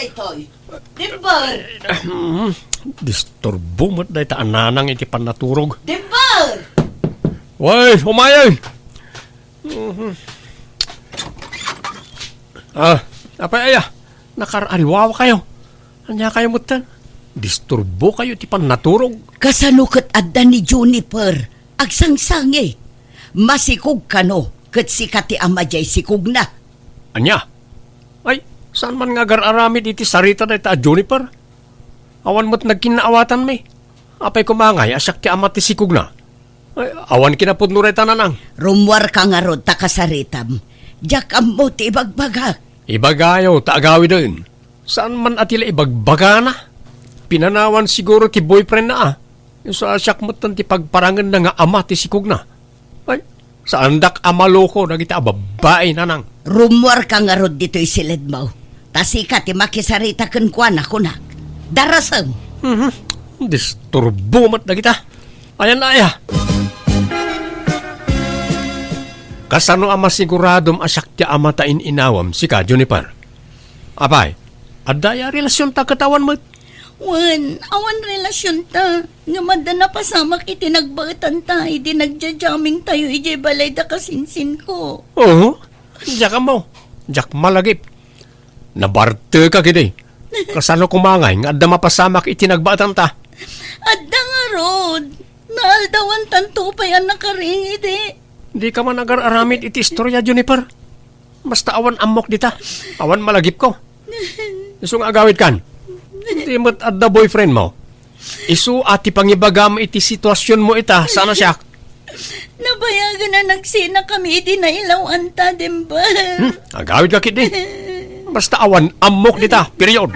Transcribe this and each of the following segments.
daytoy. Dimber! Disturbo mo't dahi ta ananang iti panaturog. Dimber! Way, humayay! Apay aya, nakarariwawa kayo. Anya kayo mutan? Disturbo kayo ti panaturog. Kasanukot adda ni Juniper, agsangsangi. Masikog kano, kat sikati ama jay sikog na. Anya? Ay, saan man nga gar-aramid iti sarita na ita Juniper? Awan mo't nagkinaawatan may. Apay kumangay, asyak ti ama ti sikog na. Ay, awan kinapod nureta nanang. Rumwar ka nga rod ta kasaritam. Diyak am mo ti ibagbaga. Ibagayo, taagawi din. Saan man atila ibagbaga na? Pinanawan siguro ti boyfriend na Yung sa asyak mo't ti pagparangan na nga ama ti sikog na. Ay, saan dak amaloko na kita babae nanang. Rumwar ka nga rod dito'y silid mo. Tasika ti makisarita kan kuan ako nak. Darasam. Disturbo mat na kita. Ayan na aya. Kasano ama siguradom asyak ti amatain inawam si ka, Juniper? Apay, adaya relasyon ta katawan mo. Awan relasyon ta. Nga mada na pasamak iti nagbatan ta. Idi nagja-jamming tayo iti balay da kasinsin ko. Oo, diyak mo. Diyak malagip. Nabarte ka kiti. Kasano kumangay nga adda mapasamak iti nagbatan ta. Adda nga rod. Naaldawan tanto pa yan nakaring iti. Di ka man agar-aramid iti istorya, Juniper. Basta awan amok dita. Awan malagip ko. Isu nga agawid kan. Di mo't adda boyfriend mo. Isu ati pangibagam iti sitwasyon mo ita. Sana siya? Nabayagan na nagsina kami iti na ilawan ta, Dimber. Agawid ka kiti. Basta awan amok dita. Period.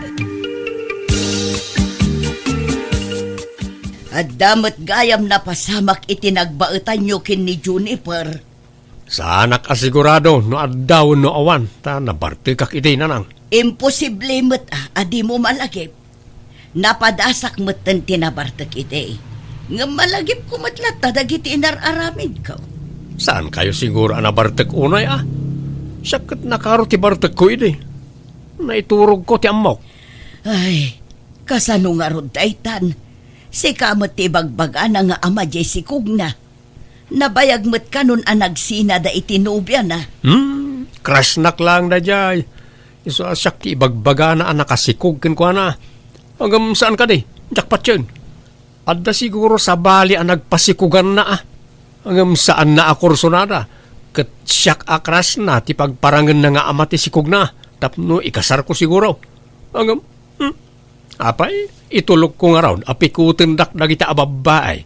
At damat gayam na pasamak iti nagbaetan nyo kin ni Juniper. Sana kasigurado no addaw no awan. Ta nabarte kak iti nanang. Imposible mo't adi mo malagip. Napadasak mo't tinabartak iti. Nga malagip ko matlat tadagiti inararamid ko. Saan kayo siguro anabartek unay Sakit nakaro ti bartek ko iti. Naiturog ko ti amok. Ay, kasano nga rod daytan. Si kamot ti bagbaga na nga ama jay sikog na. Nabayag mo't kanon anagsina da itinubya na. Crush nak lang na jay. Iso asyak ti ibagbaga na anakasikog ken kwa na. Hanggang saan ka di? Jakpat yun. Adda siguro sa bali ang nagpasikugan na Hanggang saan na akurso na da. Kat siyak akras na ti pagparangan na nga ama ti sikog na. Tapno ikasar ko siguro. Hanggang, apay, itulog ko nga raw. Apikutin dak na kita ababaay.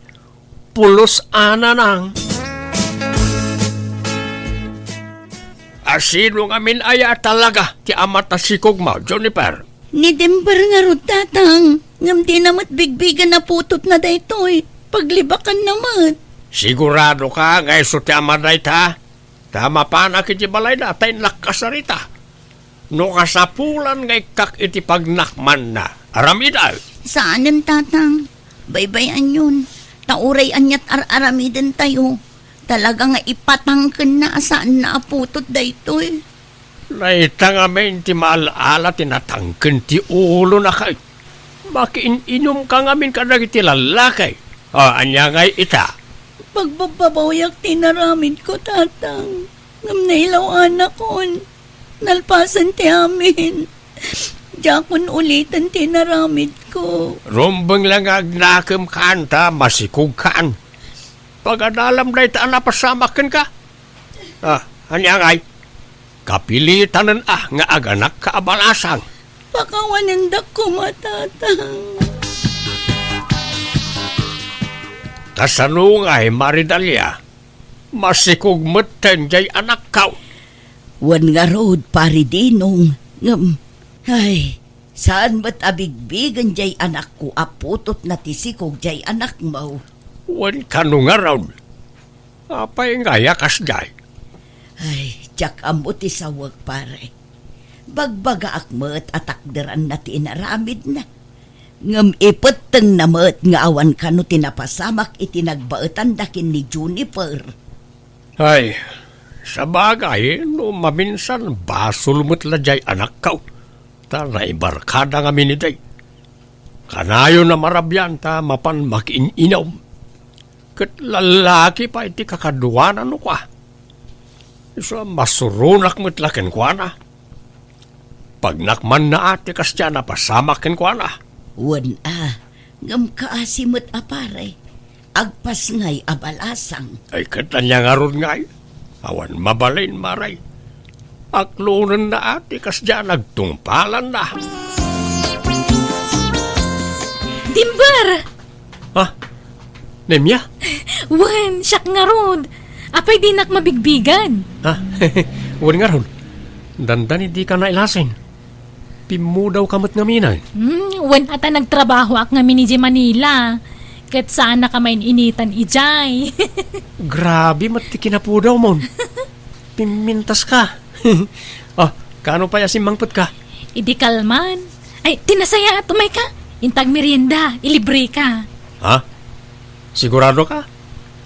Pulos ana nang. Asino nga min aya talaga ti ama ta sikog mo, Juniper? Ni Dimber nga rod tatang. Ngam di namat bigbigan na putot na daytoy. Paglibakan namat. Sigurado ka nga iso ti ama dayta? Tama pa na kiti balay na tayo nakasarita. No kasapulan nga ikak iti pagnakman na. Aramida. Saanan tatang? Baybayan yun. Tauray anyat aramiden tayo. Talaga nga ipatangken na saan na aputot daytoy. Naita nga men ti maalaala tinatangken ti ulo na kay. Makiininom ka nga min kadag iti lalakay. Anya ngay ita. Pagbababayak tinaramid ko tatang. Ngam nailaw anak ko. Nalpasan ti amin. Jakon ulitan tinaramid ko. Rumbang lang agnakam kanta, masikog kaan. Pagadalam na ita napasamakin ka. Anya ngay? Kapilitan nga aganak kaabalasang. Pakawanindak ko matatang. Kasano ngay, Maridalya? Masikog meten jay anak kaw. Wan nga road paridinong. Ay, saan ba't abigbigan jay anak ko aputot na tisikog jay anak mo? Wan kano nga raw. Apay nga yakas jay. Ay, jak amuti sa wag pare. Bagbaga akmet atakderan na tinaramid na. Ngam ipeteng namet nga awan kano tinapasamak itinagbaetan dakin ni Juniper. Ay, sa bagay, no maminsan basol mo't lajay anak kaw. ta na ibarkada nga miniday. Kanayo na marabyan ta mapan makininaw. Kat lalaki pa iti kakaduanan no kwa. Isa masurunak mitlaken kwa na. Pag nakman na ati kasya na pasamakin kwa na. Wan ngam kaasimot apare. Agpas ngay abalasang. Ay katanya nga ron ngay. Awan mabalin maray. Aklunan na ati kasya nagtungpalan na. Dimber! Ha? Nemya? Wan, siyak nga rod. Apay di nak mabigbigan. Ha? Wan nga ron. Dandan hindi ka nailasin. Pimu daw kamot nga minay. Wan ata nagtrabaho ak nga mini Manila. Kat sana ka main initan ijay. Grabe, mati kinapu daw mon. Pimintas ka. Kano pa yasin mangput ka? Idi kalman. Ay, tinasaya at umay ka. Intag merienda, ilibre ka. Ha? Sigurado ka?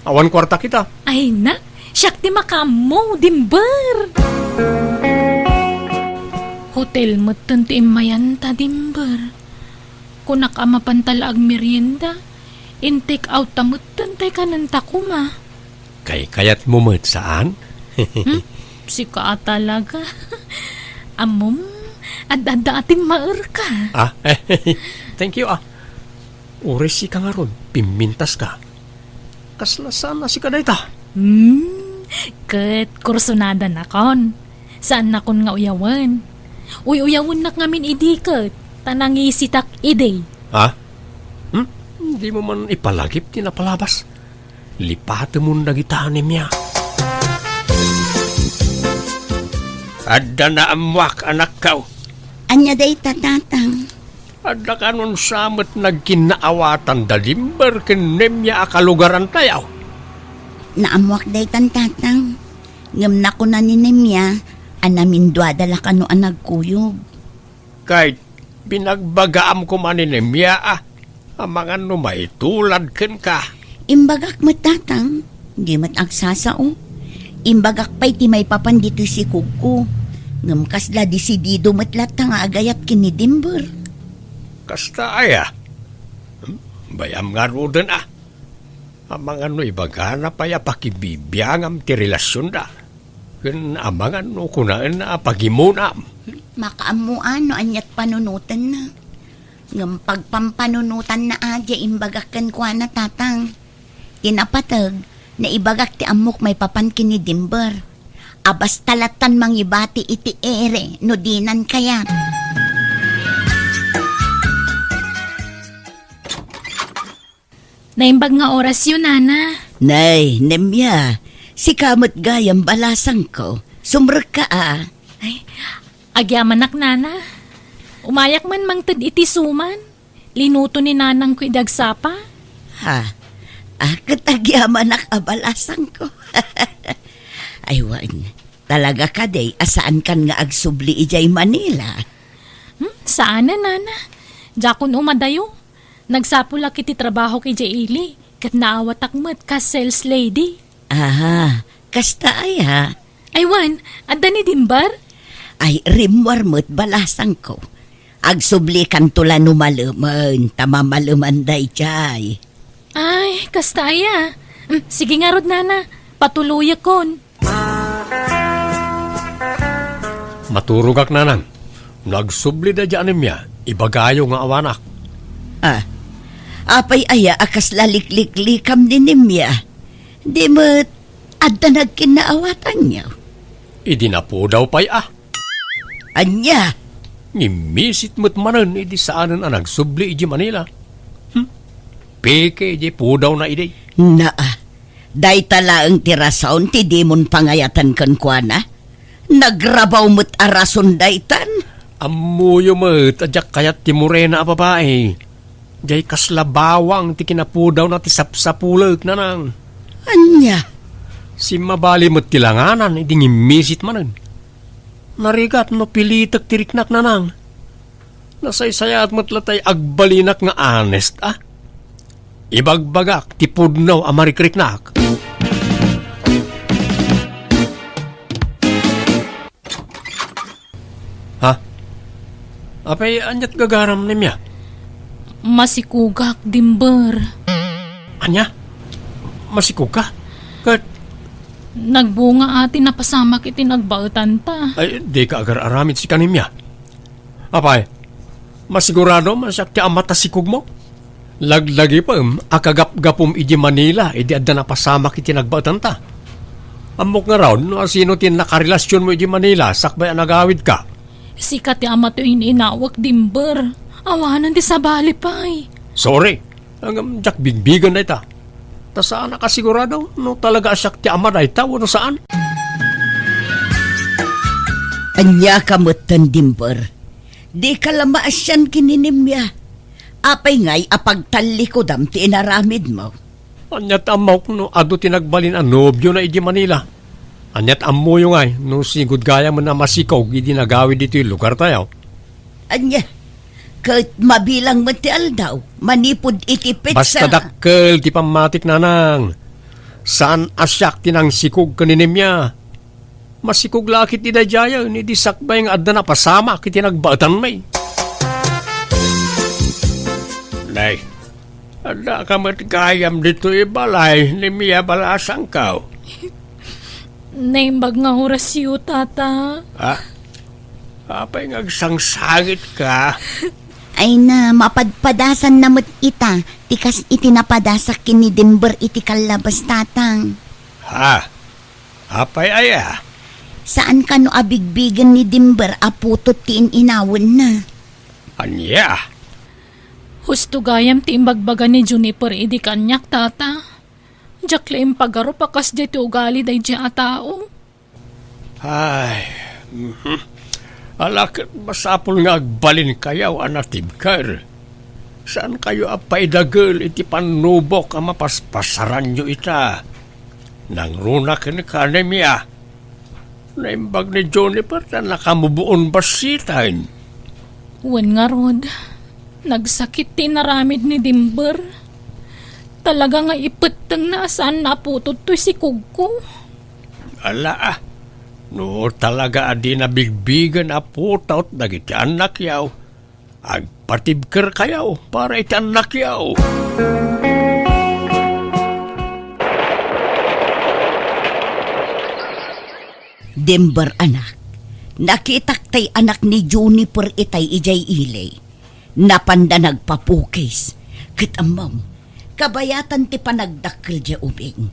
Awan kwarta kita. Ay na, siyak ti makamo, Dimber. Hotel mo tanti mayanta, Dimber. Kung nakamapantala ag merienda, in-take out tamot tantay ka ng takuma. Kayat mo mat saan? Sika talaga. Amom, adada ating maer ka. Thank you Uresi ka nga ron, pimintas ka. Kaslasan na si kadayta. Kat kursunada na kon. Saan na kon nga uyawan? Uyawan nak ngamin idikat. Tanangi sitak ide. Hindi mo man ipalagip tinapalabas. Lipate mo nagitanim niya. Adda na amwak anak ka. Anya day tatatang. Adda ka nun samot nagkinaawatan dalimber kinemya akalugaran tayaw. Naamwak day tantatang. Ngam na ko na ninemya, anamin dala ka no ang nagkuyog. Kahit pinagbagaam ko maninemya amang ano may tulad ken ka. Imbagak matatang, di mat agsasao. Imbagak pa'y ti may papandito si Kuko. Ngam kasla disidido matlat nga agayat kini Dimber. Kasta aya. Bayam nga roden Amang ano ibagana pa ya pakibibiyangam ti relasyon da. Ken amang ano kunaan na pagimunam. Makaamuan no anyat panunutan na. Ngam pagpampanunutan na adya imbagakan ko na tatang. Tinapatag na ibagak ti amok may papankin ni Dimber. Abas talatan mangibati iti ere no dinan kayat. Naimbag nga oras yun, Nana. Nay, Nemya, si kamot gayam balasang ko. Sumrek ka Ay, agyaman nak, Nana. Umayak man mangtad iti suman. Linuto ni Nanang ko idagsapa. Ha? Katagyaman ak abalasang ko. Aywan, talaga ka day, asaan kan nga agsubli ijay Manila? Saan na, Nana? Jakon umadayo. Nagsapula kiti trabaho kay Jaili. Kat naawat akmat ka sales lady. Kasta ay ha? Aywan, adda ni Dimbar? Ay rimwar mo't balasang ko. Agsubli kan tula numaluman, tamamaluman day jay. Ay, kasta aya. Sige nga rod, Nana. Patuloy akon. Maturugak nanang. Nagsubli da dyan niya. Ibagayo nga awanak. Apay aya akas lalikliklikam ni Nimya. Di mo't adda nagkinaawatan niya. Idinapo daw pa'y Anya? Ngimisit mo't manan idi saanan nagsubli iji Manila. Peke iji po daw na idi. Day talaang tirasaon ti dimon pangayatan kan kuana. Nagrabaw mo't arason daytan. Amuyo mo't adyak kayat ti morena a babae. Jay kaslabawang ti kinapudaw na ti sapsapulag nanang. Anya? Si mabali mo't tilanganan, idi ngimisit manan. Narigat no pilitak tiriknak nanang. Nasaysayat mo't latay agbalinak nga honest Ibagbagak ti pudnaw amarikriknak. Apay, anyat gagaram niya. Masikugak, Dimber. Anya? Masikog ka? Kat, Nagbunga atin na pasamak iti nagbautan ta. ay, di ka agar aramid si kanimya. Apay, masigurado masyak ti amata sikog mo? Laglagi pa, akagap-gapom iti Manila, iti adda na pasamak iti nagbautan ta. Amok nga raw, no, sino tin nakarelasyon mo iti Manila, sakbay ang nagawid ka. Sikat ti ama to inawak, Dimber. Awanan ti sabali pa'y. Sorry, hanggang jak bigbigan na ita. Ta saan nakasigurado, no talaga asyak ti ama na ita, wano saan? Anya kamutan, Dimber. Di ka lamaasyan kininimya. Apay ngay apagtali ko dam ti inaramid mo. Anyat amok no ado tinagbalin ang nobyo na iti Manila. Anyat amo yung ay no sigud gaya mo na masikaw iti nagawid dito yung lugar tayo. Anya, kahit mabilang mo ti aldaw, manipod itipit Basta sa... dakkel ti pamatik nanang. Saan asyak tinang sikog kaninimya? Masikog lakit ti dayaya ni di sakbay nga adda na pasama kiti nagbatan may. Nay, ada ka matigayam dito ibalay ni Mia balasang kao. Naimbag nga oras yu, tata. Ha? Apay ngagsangsangit ka. Ay na, mapadpadasan na mo't ita, tikas itinapadasak kini Dimber iti kalabas tatang. Ha? Apay aya? Saan ka no abigbigan ni Dimber aputot tiin inawon na? Anya? Husto gayam ti imbagbaga ni Juniper idi kanyak, tata. Jakleim pagaro pakas di ti ugali day di atao. Ay, alakit masapol nga agbalin kayaw anatibkar. Saan kayo apay dagel iti panubok ang mapaspasaran nyo ita? Nang runak ni kanemya. Naimbag ni Juniper na nakamubuon basitan. Wen nga rod, nagsakit ti naramid ni Dimber. Talaga nga ipeteng na saan naputot to'y si Kugko. Ala ah, no talaga adi na bigbigan aputot dagiti anak yaw. Agpatibker kayaw para iti anak yaw. Dimber anak, nakitak tay anak ni Juniper itay ijay ilay. Napanda nagpapukis. Kit amam, kabayatan ti panagdakkel di ubing.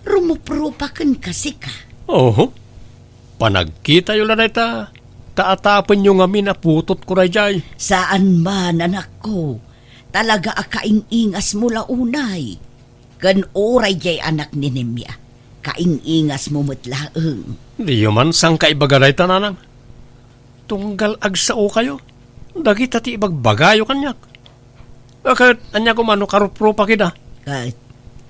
Rumuprupakan kasi ka. Oho, panagkita yun na ita. Taatapan yung amin na putot ko na jay. Saan man anak ko, talaga akaing-ingas mula unay. Kan oray jay anak ni Nemya, kaing-ingas mo mutlaeng. Di yun man sang kaibaga na ita nanang. Tunggal agsao kayo. Dagita ti ibagbagayo kanyak. Bakit anya ko mano karuprupa kita? Kat,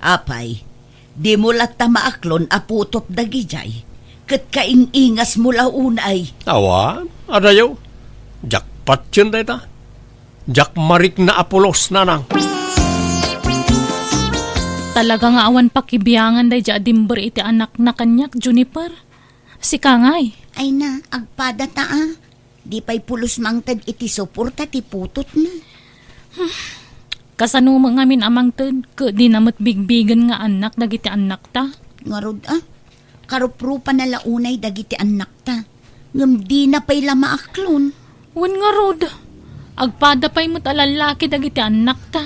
apay, di mo ta maaklon aputot dagijay. Kat kaing-ingas mula unay. Awa, adayo. Jackpot yun da ita. Jack marik na apulos nanang. Talaga nga awan pakibiyangan day ja Dimber iti anak na kanyak, Juniper. Si Kangay. Ay na, agpada taa. Di pa'y pulos mangtad iti suporta ti putot na. Kasano mo ngamin amang tad, di namat bigbigan nga anak dagiti anak ta. Ngarod karuprupa na launay dagiti anak ta. Ngam di na pa'y lamaaklon. Wen nga rod, agpada pa'y mo't alalaki dagiti anak ta.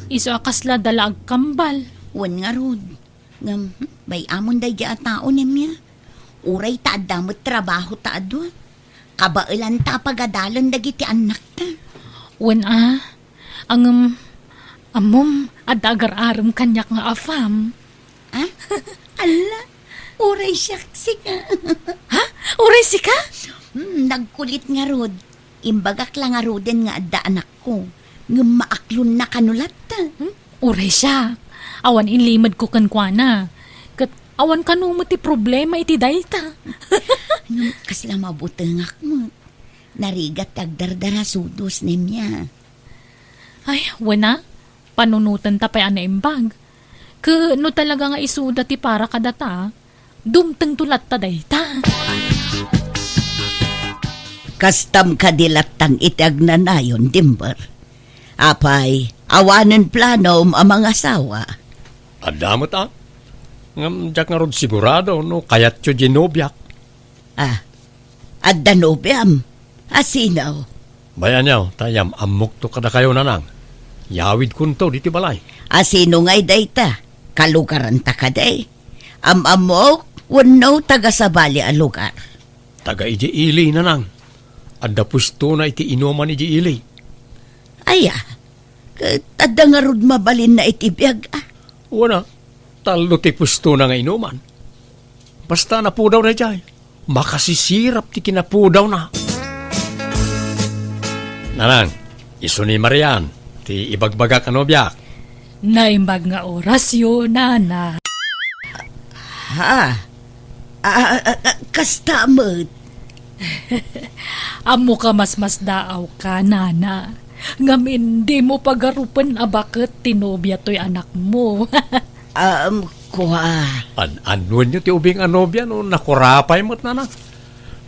Iso akasla dala agkambal. Wan nga rod. Ngam, bay amon day di atao nemya. Uray ta adamot trabaho ta adwa. Kabailan ta pagadalon dagiti anak ta. Wen ang amom adagar-aram kanyak nga afam. Ha? Ala, uray siyaksi ka. Ha? Uray si ka? Nagkulit nga rod. Imbagak lang nga roden nga adda anak ko. Ngam maaklon na kanulat ta. Uray siya. Awan inlimad ko kankwana. Kat awan kanumot ti problema iti dayta. Ngam kasla mabutengak mo. Narigat agdardara sudos nemya. Ay, wana. Panunutan ta pa'y anaimbag. No talaga nga isuda ti para kadata. Dumteng tulat ta dayta. Kastam kadilatan itag na nayon, Dimber. Apay, awanan plano ang mga asawa. Adamot Ngam jak nga rod sigurado no kayat yo ginobyak. At danobiam, asinaw. Bayan niyaw, tayam amok to kada kayo nanang. Yawid kunto diti balay. Asino ngay dayta, kalugaran ta kaday. Amok, wano taga sabali a lugar. Taga iji ili nanang. Adda pusto na iti inuman iji ili. Aya, tadda nga rod mabalin na itibiyag Wana, talo ti pusto na nga inuman. Basta napudaw na jay. Makasisirap ti kinapudaw na. Nanang, iso ni Marian, ti ibagbaga kanobyak. Naimbag nga oras yun, nana. Kastamot. Amo ka mas daaw ka, nana. Ngamin, di mo pagarupan abakit tinobya to'y anak mo. Kuha. Anuan nyo ti ubing anobya no nakurapay mo't nanang.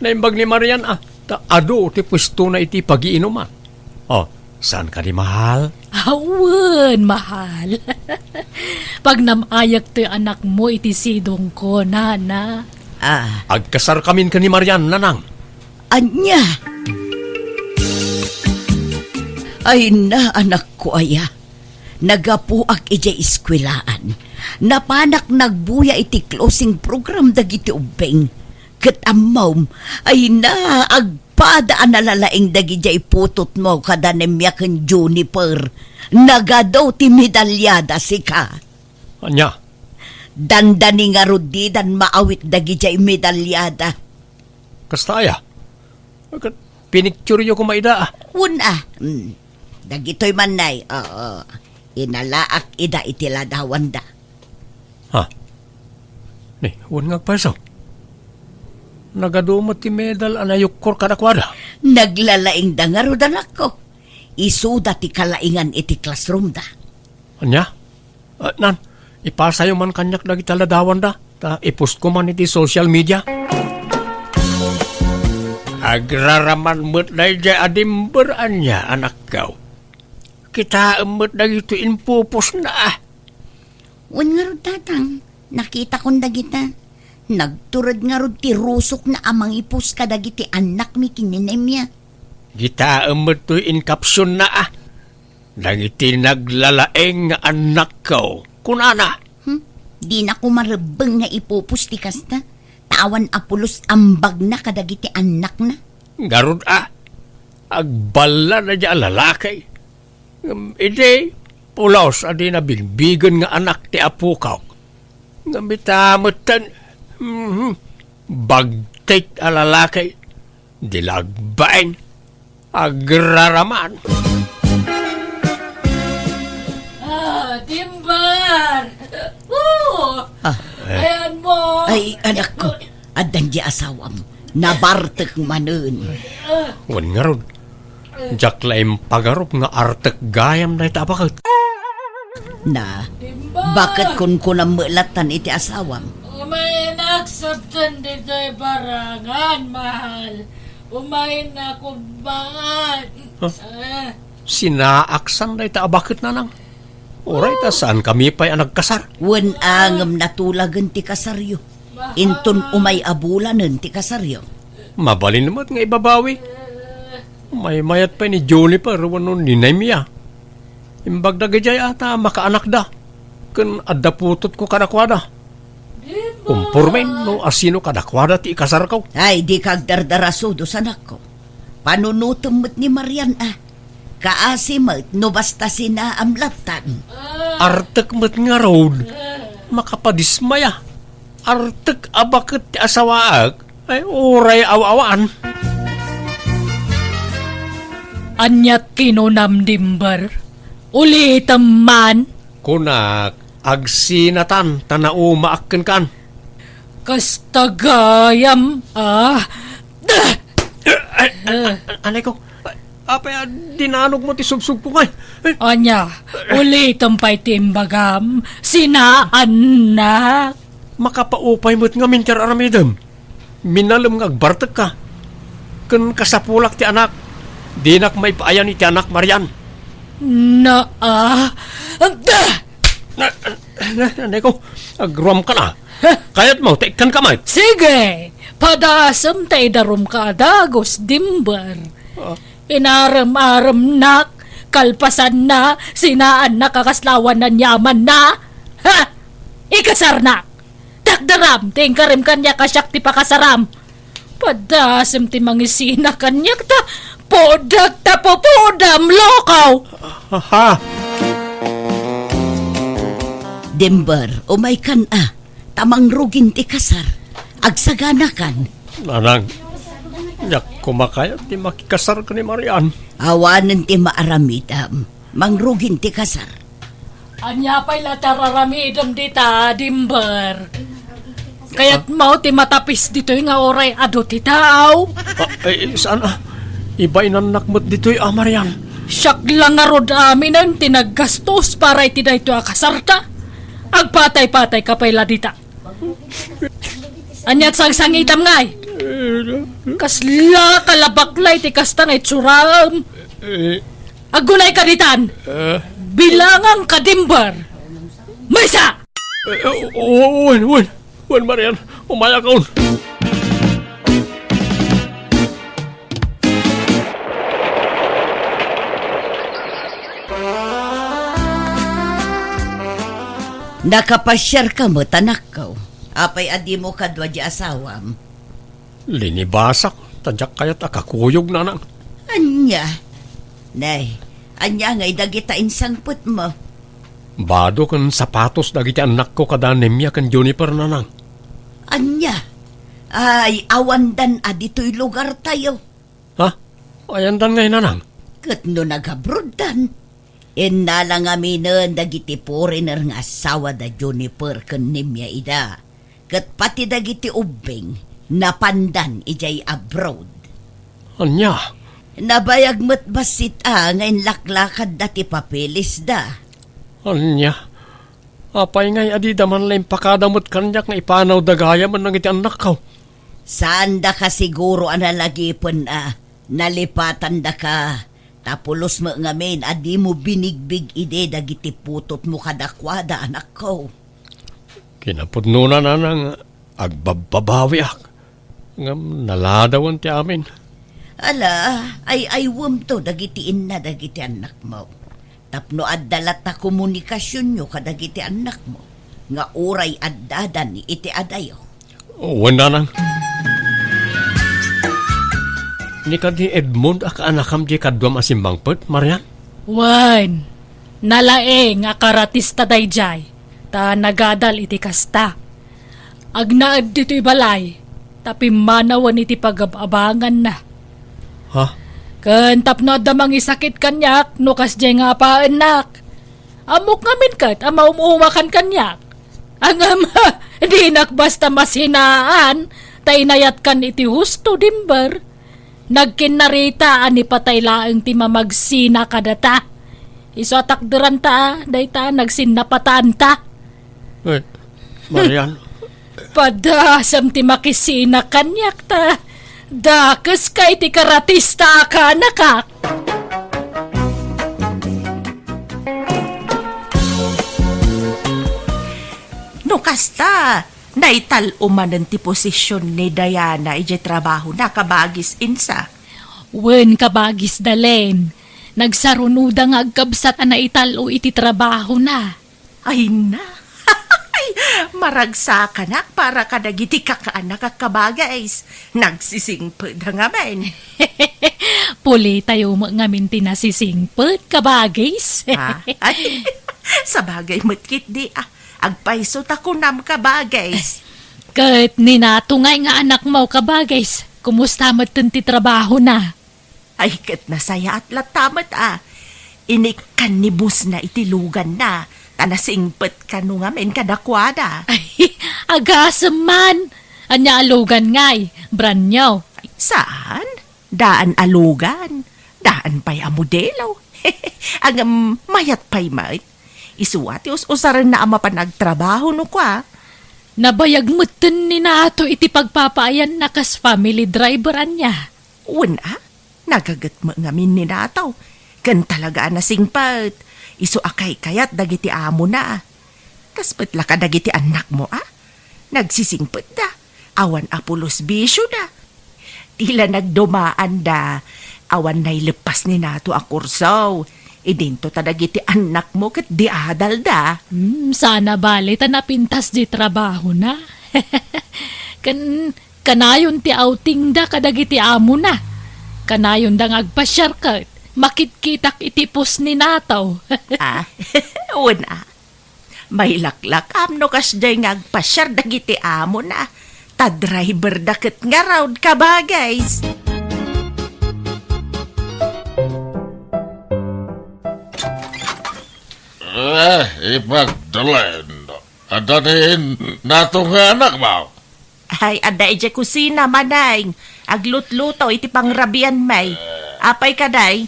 Naimbag ni Marian ado ti pwesto na iti pagiinuman. Saan ka di mahal? Awan, mahal. Pag namayak to'y anak mo, iti sidong ko, nana. Agkasar kamin ka ni Marian, nanang. Anya. Ay na, anak ko aya. Nagapuak ija iskwilaan. Napanak nagbuya iti closing program dagiti ubeng. Ket amom, ay na, agpadaan na lalaing dagiti iputot mo kada nemyaken Juniper. Nagadaw ti medalyada sika. Anya? Dandani nga rudi dan maawit dagiti medalyada. Kastaya? Pinicture yo kumaida. Una, dagitoy manay, inalaak ida itiladawan da. Ni, huwag nga paso. Nagadumot ti medal anayukor kadakwada. Naglalaing da nga rudan ako. Isuda ti kalaingan iti classroom da. Anya? Nan, ipasayo man kanyak dagi taladawan da. Ipost ko man iti social media. Agraraman mo't na dya adimber anya, anak kaw. Kita mo't dagito impupos na. Wan nga rod tatang, nakita kong dagita. Nagturad nga rod ti rusok na amang ipus ka dagiti anak mi kininemya. Kita mo't to in caption na Dagiti naglalaeng nga anak kaw. Kunana. Di na ko marabeng nga ipupus ti kasta. Tawan apulos ambag na kadagiti anak na. Garod agbala na dya lalakay. Ide, pulaos adi na bigbigan nga anak ti apukaw. Nga mitamutan, bagtik a lalakay. Dilagbain, agraraman. Timbar! Woo! Ayan mo! Ay, anak ko, adan di asawam. Nabartek manen. Wan nga rod. Jak laim pagarop nga artek gayam na itabakot. Na, bakit kun kunamulatan iti asawam? Umayin na akseptan dito'y barangan, mahal. Umayin na kumbangan. Sinaaksan na itabakot na nang. Oray, saan kami pa'y nagkasar? Wan angam natulagan ti kasaryo. Inton umay abulanan ti kasaryo. Mabalin naman nga ibabawi. May mayat pa ni Juniper, wano ni Naimia. Imbag na gajay ata makaanak da. Kan adda putot ko kadakwada. Kumpurmen no asino kadakwada ti ikasar ko. Ay, di kagdardaraso do sanak ko. Panunutumot ni Marian Kaasimat no basta sina amlatan. Artek met nga road. Makapadismaya. Artek abakit ti asawaag. Ay oray awawaan. Anyat kinunam dimber. Ulitam man. Kunak agsinatan tanao maakken kan. Kastagayam. Anay ko. Apay dinanog mo ti subsug po ngay. Anya, ulitam pa'y timbagam. Sinaan na. Makapaupay mo't nga minter aramidam. Minalam nga agbartek ka. ken kasapulak ti anak. Dinak may paayan ni ti anak Marian. Da! Nanay ko, agruam ka na. Kaya't mo, taikan ka man. Sige, padasam tay darum ka dagos dimber. Inaram-aram nak, kalpasan na, sinaan na kakaslawan na nyaman na. Ha! Ikasar na! Takdaram, tingkarim kanya kasyak ti pakasaram. Padasam ti mangisina kanyak ta, podak ta popodam lokaw. Ha? Dimber, umay kan tamang rugin ti kasar. Agsagana kan. Nanang, yak kumakayat ti makikasar ka ni Marian. Awanan ti maaramidam. Mangrugin ti kasar. Anya pa'y latararamidam dita, dimber. Kaya't mau ti matapis dito nga oray ado ti tao. Saan Iba inanakmot dito'y Marian. Siyak lang nga rod amin ang tinaggastos para iti da ito akasarta. Agpatay-patay ka pa'y ladita. Anyat sang-sangitam ngay. Kasla kalabaklay ti kastang itsuram. Agunay ka ditan. Bilangang kadimbar. Maysa! Wen Marian, umaya kaun. Nakapasyar ka mo, tanak ko. Apay adi mo kadwa di asawam. Linibasak, tadyak kayat akakuyog na nang. Anya? Nay, anya ngay dagita insangput mo. Bado kan sapatos dagiti anak ko kada Nemya kan Juniper na nang. Anya? Ay, awandan adito'y lugar tayo. Ha? Ayan dan ngay na nang. Kat no nagabrodan. Inalang aminan dagiti foreigner nga asawa da Juniper ken Nemya ida. Kat pati dagiti ubing napandan ijay abroad. Anya? Nabayag mo't basit ngayon laklakad dati papelis da. Anya? Apay ngay adi daman lang pakadamot kanyak nga ipanaw dagaya man nang iti anak ko. Saan da ka siguro analagipon nalipatan da ka. Tapulos mo ngamin, adi mo binigbig ide dagiti putot mo kadakwada, anak ko. Kinapudno na nang agbababawi ak. Ngam naladawan ti amin. Ala, ay wam to, dagitiin na dagiti anak mo. Tapno addalat na komunikasyon nyo kadagiti anak mo. Nga uray addadan iti adayo. Wala nang. Ni kadi Edmund ak anakam di kadwam asimbangpet, Marian? Wan, nalaeng akaratista dayjay, ta nagadal iti kasta. Agnaad dito'y balay, tapi manawan iti pagababangan na. Ha? Kan tapno damang isakit kanyak, no kasjay nga pa anak. Amok ngamin kat, ama umuumakan kanyak. Ang ama, di basta masinaan, tainayat kan iti husto dimber. Nagkinarita ani patay laeng ti mamagsina kadata. Iso atakderan ta, dayta nagsinapatan ta. Marian. Padasam ti makisina kanyak ta. Dakes kay ti karatista ka nakak. No kasta, naital umanan ti posisyon ni Diana ije trabaho na kabagis insa. Wen kabagis dalen. Nagsarunuda nga agkabsat na italo iti trabaho na. Ay na, maragsa ka na para kadagiti kakaanak at kabagais. Nagsisingpad nga men. Puli tayo mo ngamin tinasisingpet kabagis. Ay, sa bagay matkit di agpaiso tako nam kabagais. Kat ninatungay nga anak mo kabagis. Kumusta mo ti trabaho na? Ay kat nasaya at latamat Inikan ni bus na itilugan na. Tanasingpet ka nung amin kadakwada. Ay, agasam man. Anya alugan ngay, branyaw. Saan? Daan alugan. Daan pa'y amodelo. Ang mayat pa'y may. Isuwati usaran na ama pa nagtrabaho no kwa. Nabayag mutin ni nato iti pagpapayan na kas family driver anya. Una, nagagat mo ngamin ni nataw. Kan talaga na singpat. Iso akay kayat dagiti amo na. Kaspet la ka dagiti anak mo Nagsisingpet da. Awan apulos bisyo da. Tila nagdumaan da. Awan na'y lepas ni nato a kursaw. Idinto ta dagiti anak mo kat di adal da. Sana bali ta napintas di trabaho na. Kanayon ti outing da kadagiti amo na. Kanayon da ngagpasyar kat. Makitkitak itipos ni nataw. Una. May laklak amno kas day ngagpasyar dagiti amo na. Ta-driver daket nga raud ka ba, guys? Ipagdalen. Adanin natong anak mo. Ay, ada ije kusina manay. Aglut-luto iti pangrabian may. Apay kaday?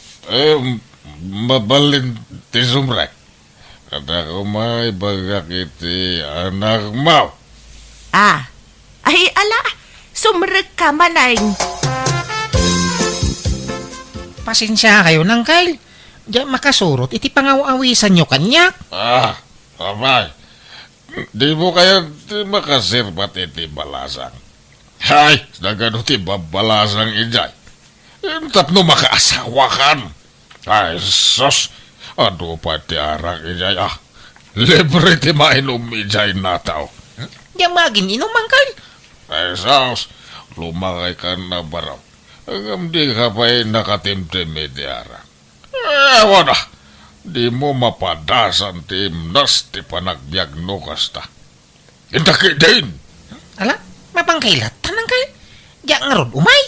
Mabalin ti sumrek. Kada ko may bagak iti anak mo. Ay ala, sumrek ka manay. Pasensya kayo nang Kyle. Diyan makasurot, iti pangaw-awisan nyo kanyak. Abay. Di mo kaya makasirpat iti balasang. Hay, nagano ti babalasang ijay. Tapno makaasawa kan. Ay, sos. Ano pa ti arak ijay Libre ti mainom ijay nataw. Diyan maging inuman Kyle. Ay, sos. Lumakay ka na baraw. Hanggang di ka pa'y nakatimtim iti arak. Ewan na. Di mo mapadasan ti imnas ti panagbiagno kasta. Indaki din. Ala, mapangkailat tanang Kyle. Diyan nga ron umay.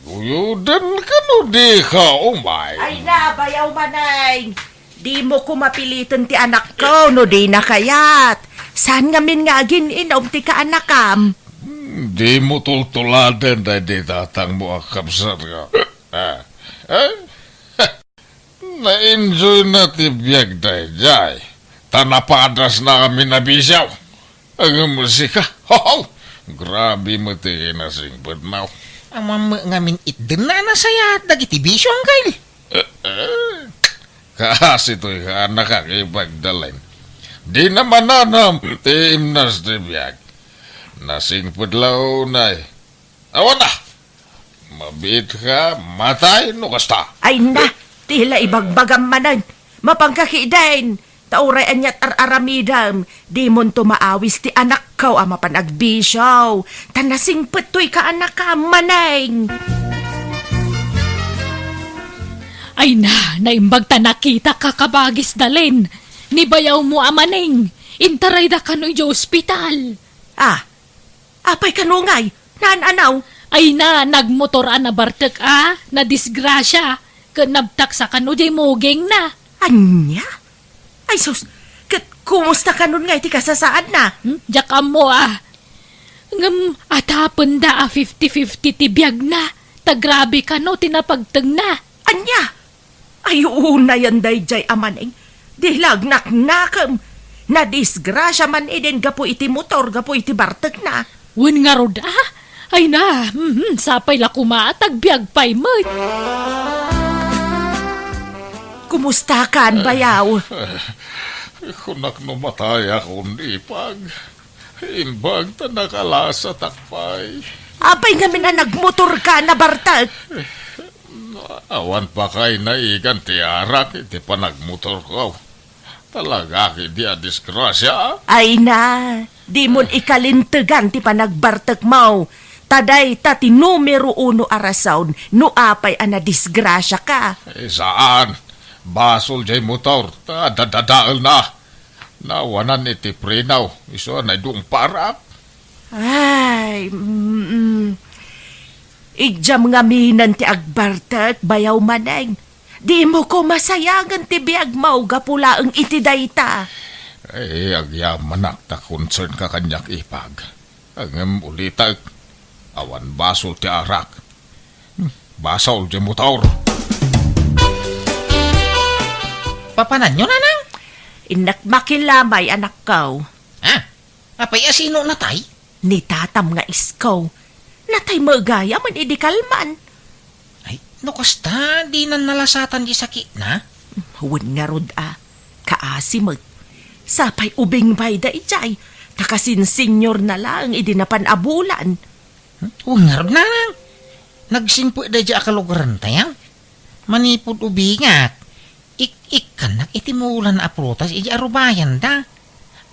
Uyudan ka no di ka umay. Ay na, bayaw manay. Di mo ko mapilitan ti anak ko, no di na kayat. Saan nga min nga gininom ti ka anakam? Di mo tultuladen na di tatang mo akapsar ka. Na-enjoy na ti biyag dayjay. Tanapadas na kami nabisaw. Ang musika, grabe mo ti kinasingpad now. Amam ngamin itden na nasaya dagiti bisyo ang Kyle. Kasi to'y anak ang ipagdalin. Di naman nanam ti imnas ti biyag. Nasingpad lao na Awan na! Mabit ka, matay, no kasta. Ay na, tila ibagbagam manan. Mapangkakidain. Tauray anyat aramidam. Di mon tumaawis ti anak ko ama panagbisyaw. Tanasing petoy ka anak ka manay. Ay na, naimbag ta nakita kakabagis dalin. Nibayaw mo amaning. Intaray da kano'y ospital. Apay kanungay, naananaw. Ay na, nagmotoran na bartek na disgrasya. Kanabtak sa kano'y mogeng na. Anya? Ay sus, kumusta ka nun nga iti kasasaad na? Jakam mo Ngam atapon da 50-50 tibiyag na. Tagrabe ka no, tinapagteng na. Anya? Ay una yan dayjay amaning. Dilagnak nakam. Na disgrasya man iden gapo iti motor, gapo iti bartek na. Wen nga rod Ay na, sapay la kumatag biyag pay mo. Kumusta kan bayaw? Kunak numatay akong ipag. Inbag ta nakalasa takpay. Apay nga na nagmotor ka na bartek. Awan pa kay naigan ti arak iti panagmotor ko. Talaga di a disgrasya. Ay na, di mon ikalintegan ti panagbartek mo. Taday ti numero 1 arasaon no apay ana disgrasya ka. Saan? Basol jay motor. Dadadaal na. Nawanan iti prenaw. Iso na doong parap. Ay, Igjam nga minan ti agbartek bayaw maneng. Di mo ko masayangan ti biag mau gapula ang iti dayta. Agyamanak ta concern ka kanyak ipag. Ang ulita, awan basol ti arak. Basol di motor. Papanan nyo nanang? Inak makilamay anak ko. Apay asino natay? Ni tatam nga iskaw. Natay magaya man idikalman. No kasta, di na nalasatan di sakit na. Huwag nga rod kaasimag. Sapay ubing bay da ijay, takasin senyor na lang idinapan abulan. Ungar na lang. Nagsimpo da dya akalugaran tayang. Manipod ubingat. Ik-kanak itimulan na aprutas ija arubayan da.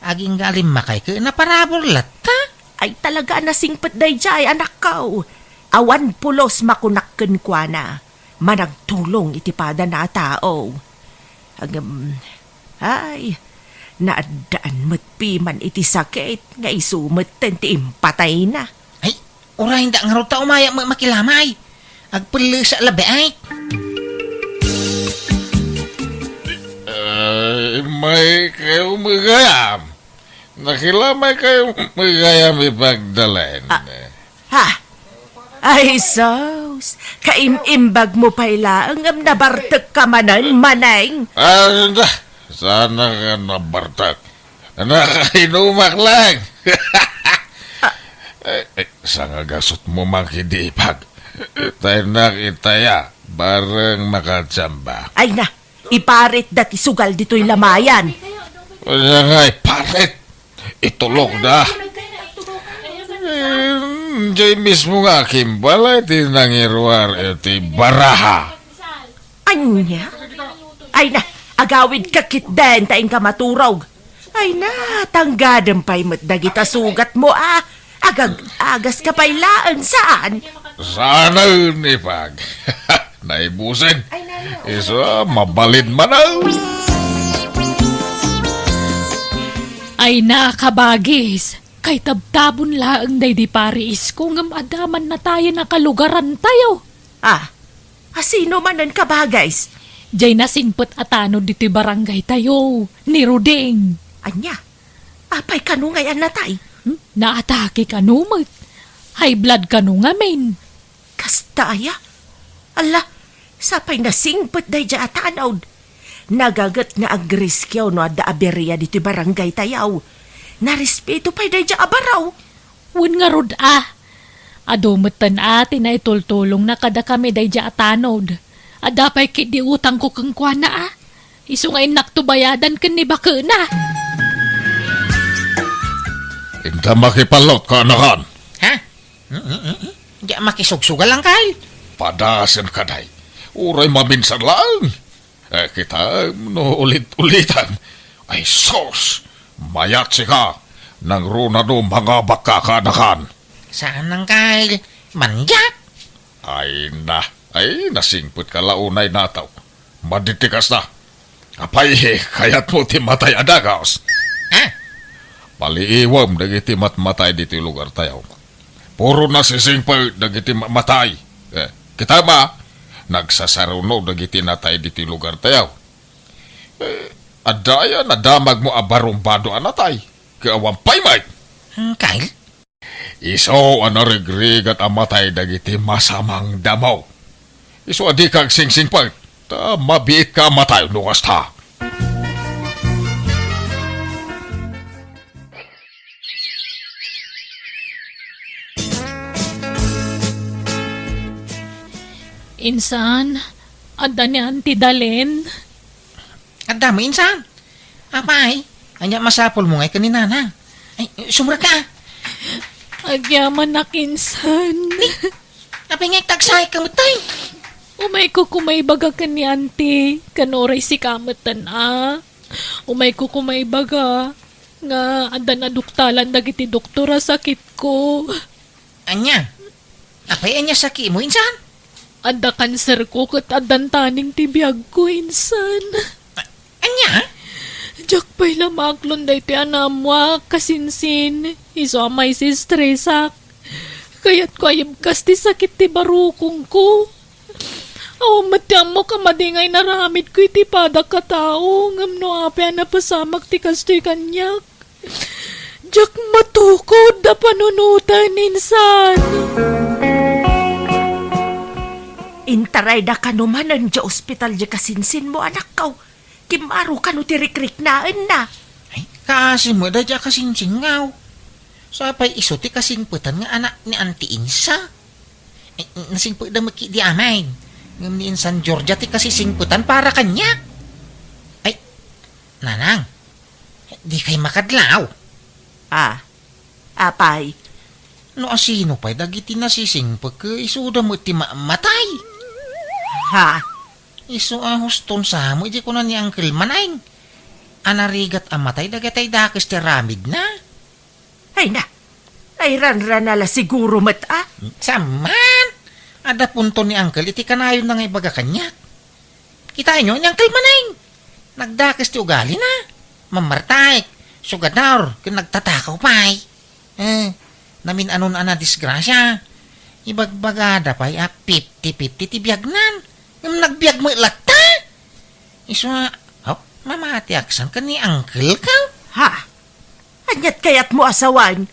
Aging galim makay ka na parabolat ta. Ay talaga nasingpet da ijay, anak kao. Awan pulos makunakken kwa na. Managtulong itipada na tao. Ay, naadaan matpi man iti sakit, nga isumet tenti impatay na. Ay, uray da nga ta umaya makilamay. Agpili sa labi ay. May kayo magayam. Nakilamay kayo magayam ipagdalan. Ha? Ay, sos, kaimimbag mo pala ang nabartek ka manan, manay. Sana ka nabartak. Nakainumak lang. Sa nga gasot mo makidipag. Tayo nakitaya, bareng makatsamba. Ay na, iparit dati sugal dito'y lamayan. Wala nga iparit. Itulog na. Diyan mismo nga kimbala iti nangirwar iti baraha. Anya? Ay na, agawid kakit den taing kamaturaw. Ay na, tanggadang pa'y matdagita sugat mo agas ka pa'y laan saan? Sana ni pag. Naibusin. Isa, mabalid manaw. Ay nakabagis. Kay tabtabon laang day di paris ko ngam adaman na tayo nakalugaran tayo. Sino man ang kabagays? Jay nasingpet atano dito barangay tayo, ni Ruding. Anya, apay kanungayan na tay. Naatake ka numag. High blood ka nung amin. Kastaya? Ala, sapay nasingpet day dya atanaw. Nagagat nga agriskyaw no adda aberya dito barangay tayaw. Narespeto pa'y day dya abaraw. Wun nga rod Adomatan na itultulong na kada kami day dya atanod. Adapay kit di utang ko kang kwa na Isu nga inaktubayadan kan ni baka na. Inta makipalot ka anakan. Ha? Diya makisugsugal lang kay. Padasan ka day. Uray maminsan lang. Kita no ulit-ulitan. Ay sos. Mayat ka. Nang runado mga baka ka anakan. Saan nang kay? Manjak. Ay nasingput ka launay nataw. Maditikas na. Apay, kayat mo timatay adagaos. Ha? Paliiwam dagiti matmatay diti lugar tayo. Puro na sisingput dagiti matay. Kita ba? Nagsasaruno dagiti natay diti lugar tayo. Adaya nadamag mo abarumbado anatay. Kaawang paymay. Kyle? Iso anarigrig at amatay dagiti masamang damaw. Iso adi kag singsing pa. Ta mabiit ka matay nukas ta. Insan, ada ni Auntie Dalen. Ada mo insan. Apay? Anya masapol mo ngay kanina na. Ay, sumra ka. Agyaman na kinsan. Apay ngay tagsay ka matay. Umay ko kumay baga ka ni Auntie. Kanoray si kamatan Umay ko kumay baga. Nga ada na duktalan dagiti doktora sakit ko. Anya? Apay anya sakit mo insan? Ada kanser ko kat adan taning tibiyag ko insan. Anya? Diyak pa'y lamaklon day ti anamwa kasinsin. Iso amay si stresak. Kaya't ko ayam kas ti sakit ti barukong ko. Matyam mo ka madingay naramid ko iti padak ka tao. Ngam no apya na pasamak ti kastoy kanyak. Diyak matukod da panunutan insan. Intaray da ka naman ang dya ospital dya kasinsin mo, anak kaw. Kimaro ka no tirikrik naan na. Ay, kasi mo da dya kasingsingaw. Sapay iso ti kasingputan nga anak ni Auntie Insa. Ay, nasingput da maki di amay. Ngam ni San Georgia ti kasi singputan para kanya. Ay, nanang, di kay makadlaw. Apay. No asino pa'y dagiti nasisingpag ka isuda mo ti matay. Ha? Isu ahuston sa mo, di ko na ni Uncle Manay. Anarigat amatay, dagatay dakis ti ramid na. Ay na. Ay ran nala siguro mata. Saman! Ada punto ni Uncle, iti kanayon na nga ibaga kanya. Kita nyo, ni Uncle Manay. Nagdakis ti ugali na. Mamartay, sugadar, kin nagtatakaw pa'y. Namin anon ana disgrasya. Ibagbagada pa'y 50-50 ti biyagnan. Yung nagbiag mo ilata. Iswa, mamati aksan ka ni Uncle ka. Ha? Anyat kayat mo asawan?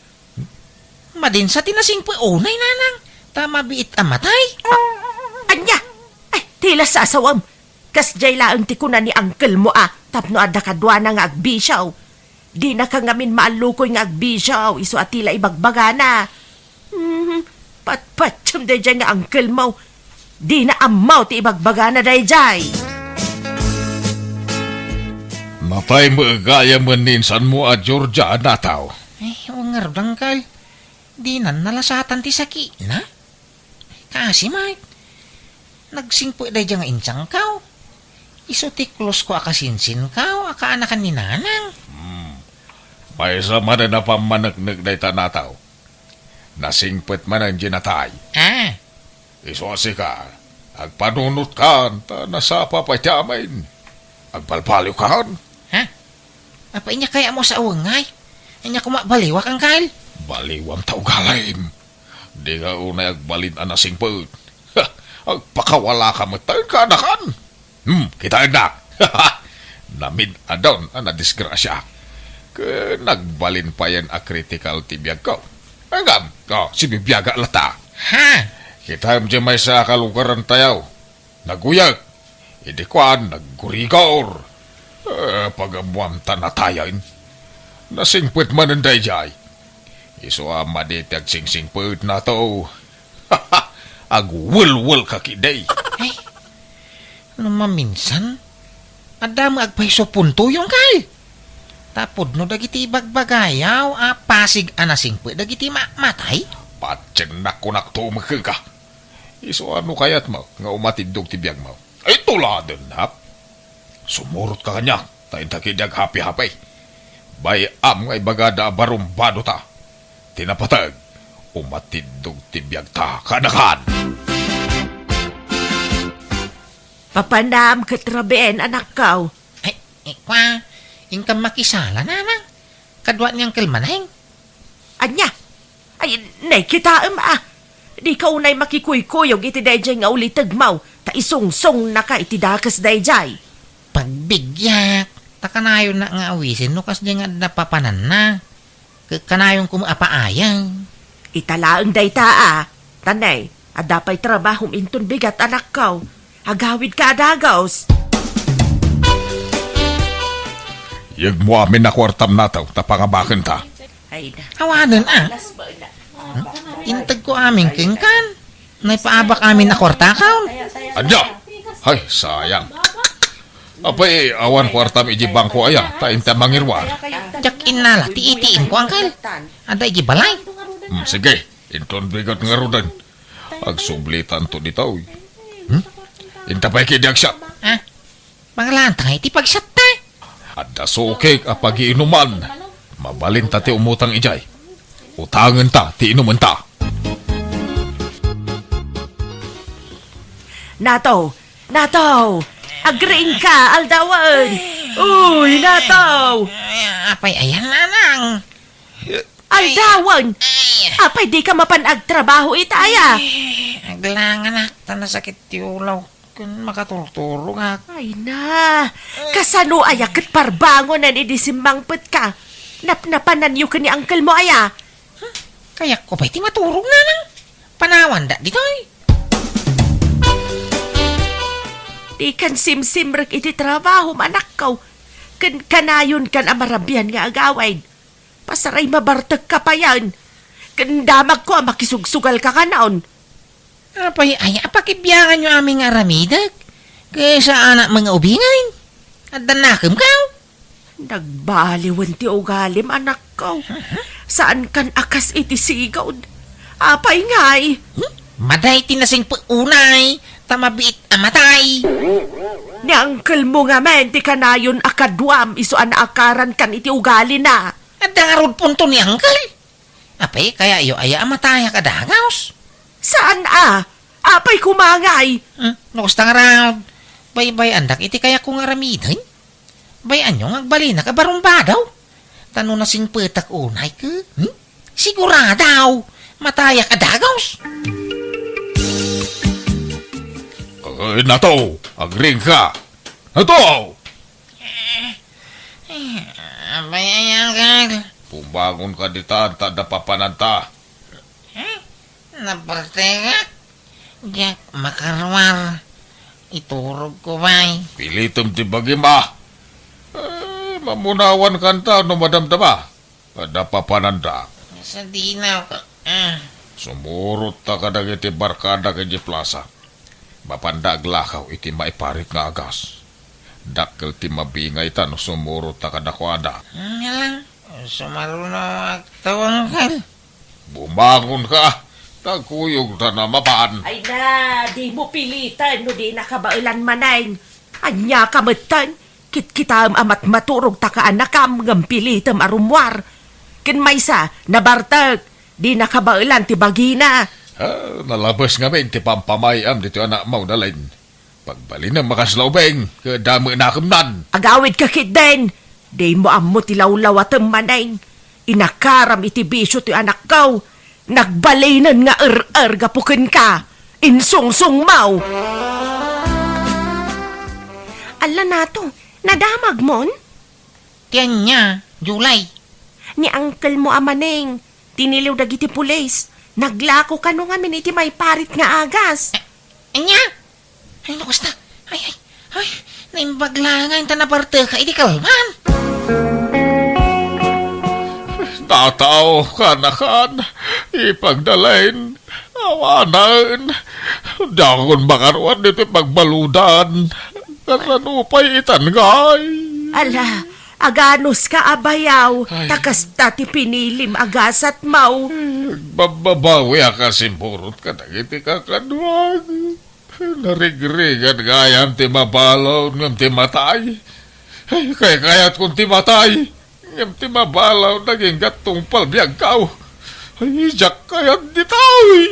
Madin sa tinasing po unay nanang. Tama biit amatay. Anya? Ay, tila sa asawam. Kas jay laang ti kuna ni Uncle mo tapno adda kadwa na nga agbisyaw. Di na ka ngamin maalukoy nga agbisyaw. Iso atila ibagbaga na. Pat-pat day dyan nga Uncle mo. Di na amaw ti ibagbaga na day jay. Matay mo gaya maninsan mo a Georgia nataw. Ay, wangar Uncle. Di na nalasatan ti sakit na. Kasi Mike, nagsingpo day dyan nga insang kaw. Iso ti close ko akasinsin kaw, akaanakan ni nanang. May sama na pamanagnag na itanataw. Nasingpet man ang ginatay. Isoasi ka, agpanunot ka, nasapa pa tiyamain. Agpalpaliw ka. Ha? Apa inya kaya mo sa uwangay? Inya kumabaliwak ang kal? Baliwang tao galaim. Di ka unay agbalin ang nasingpet. Agpakawala ka matayin ka anakan. Kita anak. Namin adon ang nadisgrasya. Nagbalin pa yan a critical tibiyag ko. Hanggang, si bibiyaga lata. Ha? Kita mo dyan may sa kalugaran tayaw. Naguyag. Idikwan, naggurigor. Pagamuanta na tayain. Nasingpit man ang dayjay. Iso amaditi ag singsingpit na to. Agwul-wul kakiday. Ay, naman minsan, adama agpaiso punto yung kal. Tapod no dagiti bagbagayaw, pasig anasingpit dagiti matay. Patsen na kunak to ka. Iso ano kayat mo, nga umatindog tibiyag mo. Ay tuladen hap. Sumurot ka kanya, tayo takidag hapi-hapi. Bayam nga ibagada barumbado ta. Tinapatag, umatindog tibiyag ta kanakan. Papanam katrabeen anak kaw. Ay, ikwa, ingkam makisala nanang. Kadwa niyang kalmanahing. Anya? Ay, nay kita Di ka unay makikuykuyog iti dayjay nga ulitag mau. Ta isungsong na ka iti dakas dayjay. Pagbigyak, takanayon na nga awisin no kas di nga napapanan na. Kanayon kumapaayang. Italaang dayta Tanay, adapay trabahom inton bigat anak kaw. Agawid ka adagaws. Yag mo amin na kwartam nataw, tapangabakin ta. Ay na. Awanan Intag ko aming kingkan. Naipaabak amin na kwarta kaon. Adya! Ay, sayang. Apay, awan kwartam iji bangko aya, tainta mangirwar. Jak inala, tiitiin ko angkal. Ada iji balay. Sige, inton bigat nga rudan. Agsublitan to ditaw. Inta pa'y kidiag siya. Pangalantang iti pagsat ta. Adda sukik a pag-iinuman. Mabalin ta ti umutang ijay. Utangan ta, ti inuman ta. Nataw! Agreeing ka, aldawan! Uy, Nataw! Apay, ayan nanang. Aldawan! Apay, di ka mapanag trabaho itaya. Aglangan na, tanasakit tiulaw. Kung makatulturo nga. Ay na, kasano ayakit parbangon na ni disimbangpet ka. Napnapanan yu ka ni uncle mo aya. Kaya ko ba'y timaturog nanang? Panawan da ditoy. Di kan simsimrek iti trabaho manak kaw. Kanayon kan amarabian nga agawain. Pasaray mabartag ka pa yan. Damag ko makisugsugal ka kanaon. Apay ay apakibiyangan nyo aming aramidag. Kaysa anak mga ubingay. At danakam ka. Nagbaliwan ti ugalim, anak ko. Saan kan akas iti sigaw? Apay ngay. Maday tinasing unay. Tamabiit amatay. Ni uncle mo nga men, ti kanayon akadwam, iso akaran kan iti ugali na. At dangarod punto ni Uncle. Apay kaya iyo aya amatay kadagaws. Saan Apay kumangay. Nukusta nga raw. Bay andak iti kaya kong aramiday. Bay anyo agbali na kabarumba daw. Tano na sing petak unay ka. Siguradaw. Mataya kadagaws. Nato, agring ka. Nato! Bay ay Uncle. Pumbangon ka di tanta da papananta. Naparte nga. Jack makarwar. Iturog ko bay. Pilitom ti bagima. Mamunawan kanta no madamdama. Da papananta. Sa dinaw ka. Sumurot ta ka dagiti barkada ka di plaza. Mapandag lakaw iti maiparit nga agas. Dakkel ti mabingay ta no sumurot ta ka dakwada. Lang. Sumaruno agtawang kal. Bumangon ka. Tagkuyog ta na mapaan. Ay na, di mo pilitan, no di nakabailan manay. Anya kamatan, kitkitam amat maturog ta ka anakam, ngam pilitam arumwar. Kin maysa, nabartag, di nakabailan ti bagina. Nalabas nga men ti pampamayam dito anak mo dalin. Pagbali na makaslaubeng, kadami na kamnan. Agawid ka kit den, di mo amo ti lawlawatam manay. Inakaram iti bisyo ti anak ko. Nagbalinan nga gapukin ka. Insungsung mau. Ala nato, nadamag mon? Tiyan niya, Julay. Ni uncle mo amaneng. Tiniliw dagiti pulis. Naglako ka no nga miniti may parit nga agas. Anya? Ay, nakusta. Ay. Naimbaglangan ta na parte ka. Iti kalman. Tataw, kanakan, ipagdalain, awanan, dakon makaruan dito pagbaludan, karanupay itangay. Ala, aganos ka abayaw, Ay. takas tati pinilim agasat mau. Bababawi ka simpurot ka nagiti kakanwag. Narigrigan gayam ti mabalaw ng ti matay. Ay, kayat kung ti matay. Ngam ti mabalaw naging gatong palbiyag kao. Ay, jak kayat di taoy.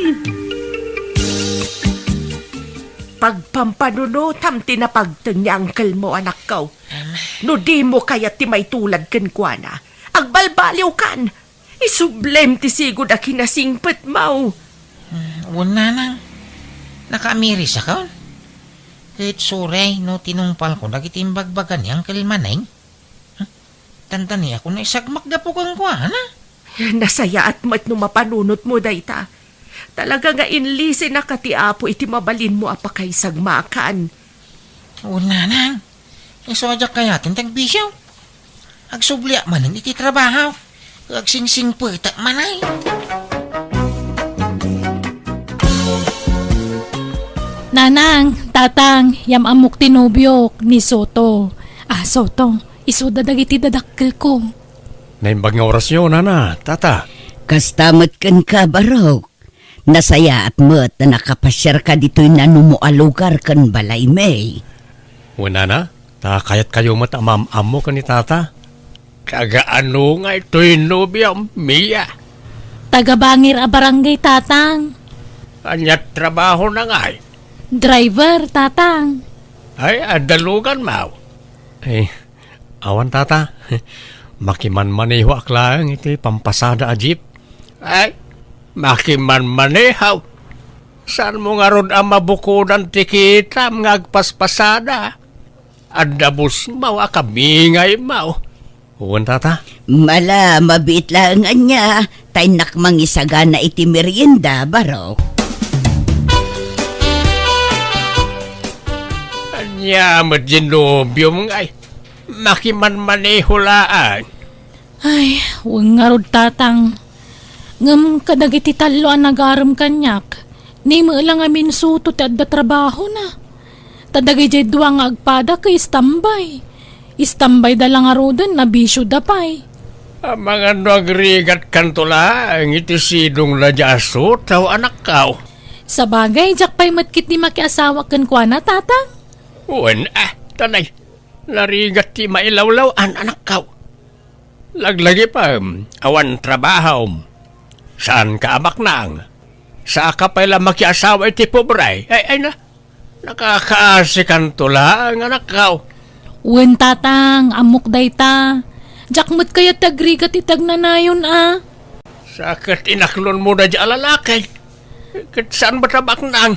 Pagpampanunutam tinapagtang ni uncle mo anak ko. No di mo kaya ti may tulad kan kwa na. Agbalbaliw kan. Isublem ti sigod a kinasingpet mau. Wala nang. Nakaamiris ako. Kahit suray, no tinungpal ko, nagitimbagbaggan niyang kalmanay. Tanda niya ako na isagmak gapo kang kwa, na? Nasaya at mat no mapanunot mo dayta. Talaga nga inlisi na katiapo iti mabalin mo apakay sagmakan. Wala nang. Isodyak kayatin tagbisyaw. Agsublia manin iti trabaho. Agsingsing po itak manay. Nanang, tatang, yamamok tinubyok ni Soto. Soto, isuda dagiti dadakkel ko. Naimbag nga orasyon, nana, tata. Kastamat kan ka, barok. Nasaya at mat na nakapasyar ka dito'y nanumualugar kan balay may. Wala na, kayat kayo matamam-amo ka ni tata. Kagaano nga ito'y nobyam, Mia. Tagabangir a barangay, tatang. Anyat trabaho na nga eh. Driver, tatang. Ay, adalugan mau. Ay, awan tata. Makiman-maneho aklang iti pampasada a jeep. Ay, makiman-manehaw. Saan mo nga ron ang mabukudan tikita mga agpaspasada? Adabos mau akamingay mau. Uwan tata? Mala, mabiit lang niya. Tay nakmangisaga na iti merienda, barok. Anya, madinobyo mo nga ay. Makiman-maneho laan. Ay, huwag nga rod, tatang. Ngam kadagiti talo ang nagaram kanyak. Ni mo lang amin suto ti adda trabaho na. Tadagay jay duwa nga agpada kay istambay. Istambay da lang arudan na bisyo da pay. Mga nagrigat kantula, ang iti sidong na jaso, tao anak kao. Sa bagay, jak pa'y matkit ni makiasawa kan kwa na, tatang. Uwan, tanay, narigat ti mailawlaw an anak kao. Laglagi pa, awan trabaho. Saan ka abak nang? Sa ka pa'y lang makiasawa iti pobray. Ay na, nakakaasikan tula ang anak kao. Uwan, tatang, amok day ta. Jak mo't kaya tagrigat itag nanayon, Sakit inaklon mo na di alalakay. Kat saan ba tabak nang?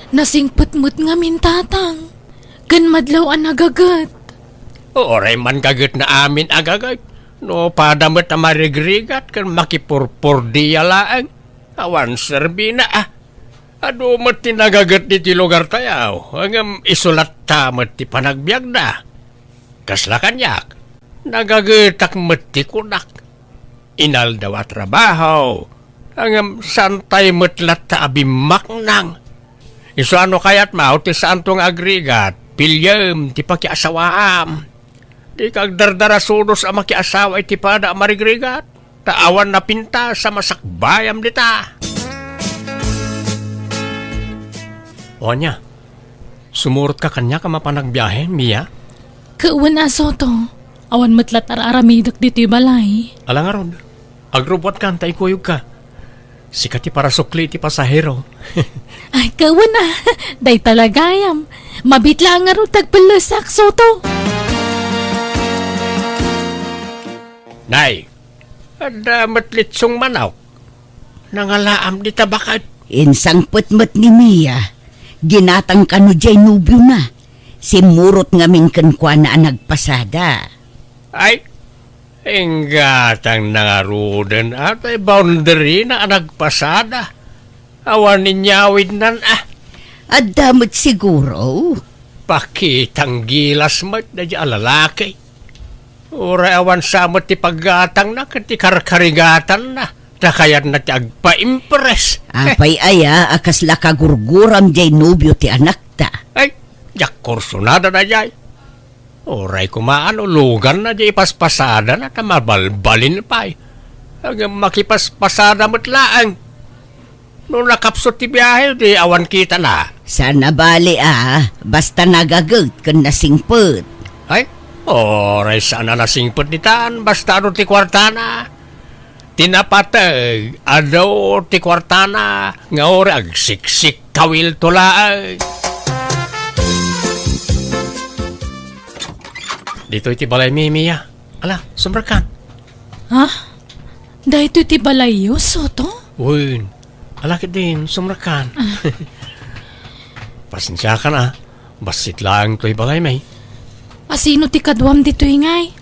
Nasingpet mo't ngamin, tatang. Gan madlaw an agagat. Oray man kagat na amin agagay. No padamot na marigrigat kan makipurpur diya laang. Awan serbi na Ado mo't tinagagat di ti lugar tayaw. Hanggang isulat tamot ti panagbiag na. Kasla kanyak. Nagagetak mati kunak. Inal daw at trabaho. Ang santay matlat ta abimak nang. Iso ano kayat mao ti saan tong agrigat. Pilyem ti pakiasawaam. Di kag dardara sudos ang makiasawa iti pada marigrigat. Taawan na pinta sa masakbayam dita. O niya, sumurot ka kanya ka mapanagbiyahe, Mia? Kauwan Soto. Awan matlat araramidak dito balay. Alang aron, agrobot ka, tay kuyog ka. Sikat ti para sukli ti pasahero. Ay, kauwan Day talagayam. Mabitla nga ro tagpalasak, Soto. Nay, ada matlitsong manaw. Nangalaam di tabakat. Insang putmut ni Mia. Ginatang kanu jay nubyo na. Simurot ngamin kankwa na nagpasada. Ay, inggatang nangarudan at ay boundary na nagpasada. Awan ninyawid nan At damot siguro. Pakitang gilas mat na di alalaki. Ura awan samot ti paggatang na kati karkarigatan na. Takayat na ti agpa-impress. Apay aya akas lakagurguram jay nubyo ti anak ta. Ay, jak kursunada na jay. Oray kumaan ulugan na jay paspasada na tamabalbalin pa'y. Hanggang makipaspasada mo't laang. Nung nakapsot ti biyahe, di awan kita na. Sana bali basta nagagat kan nasingput. Ay, oray sana nasingpot ni taan, basta ano ti kwartana. Tinapatag, adaw ti kwartana, nga oray agsiksik kawil tulaang. Dito iti balay Mia. Ala, sumrakan. Ha? Dahito ti balayo, Soto? Uy, alakit din, sumrakan. Pasensya ka na. Basit lang to'y balay may. Asino ti kadwam dito ingay?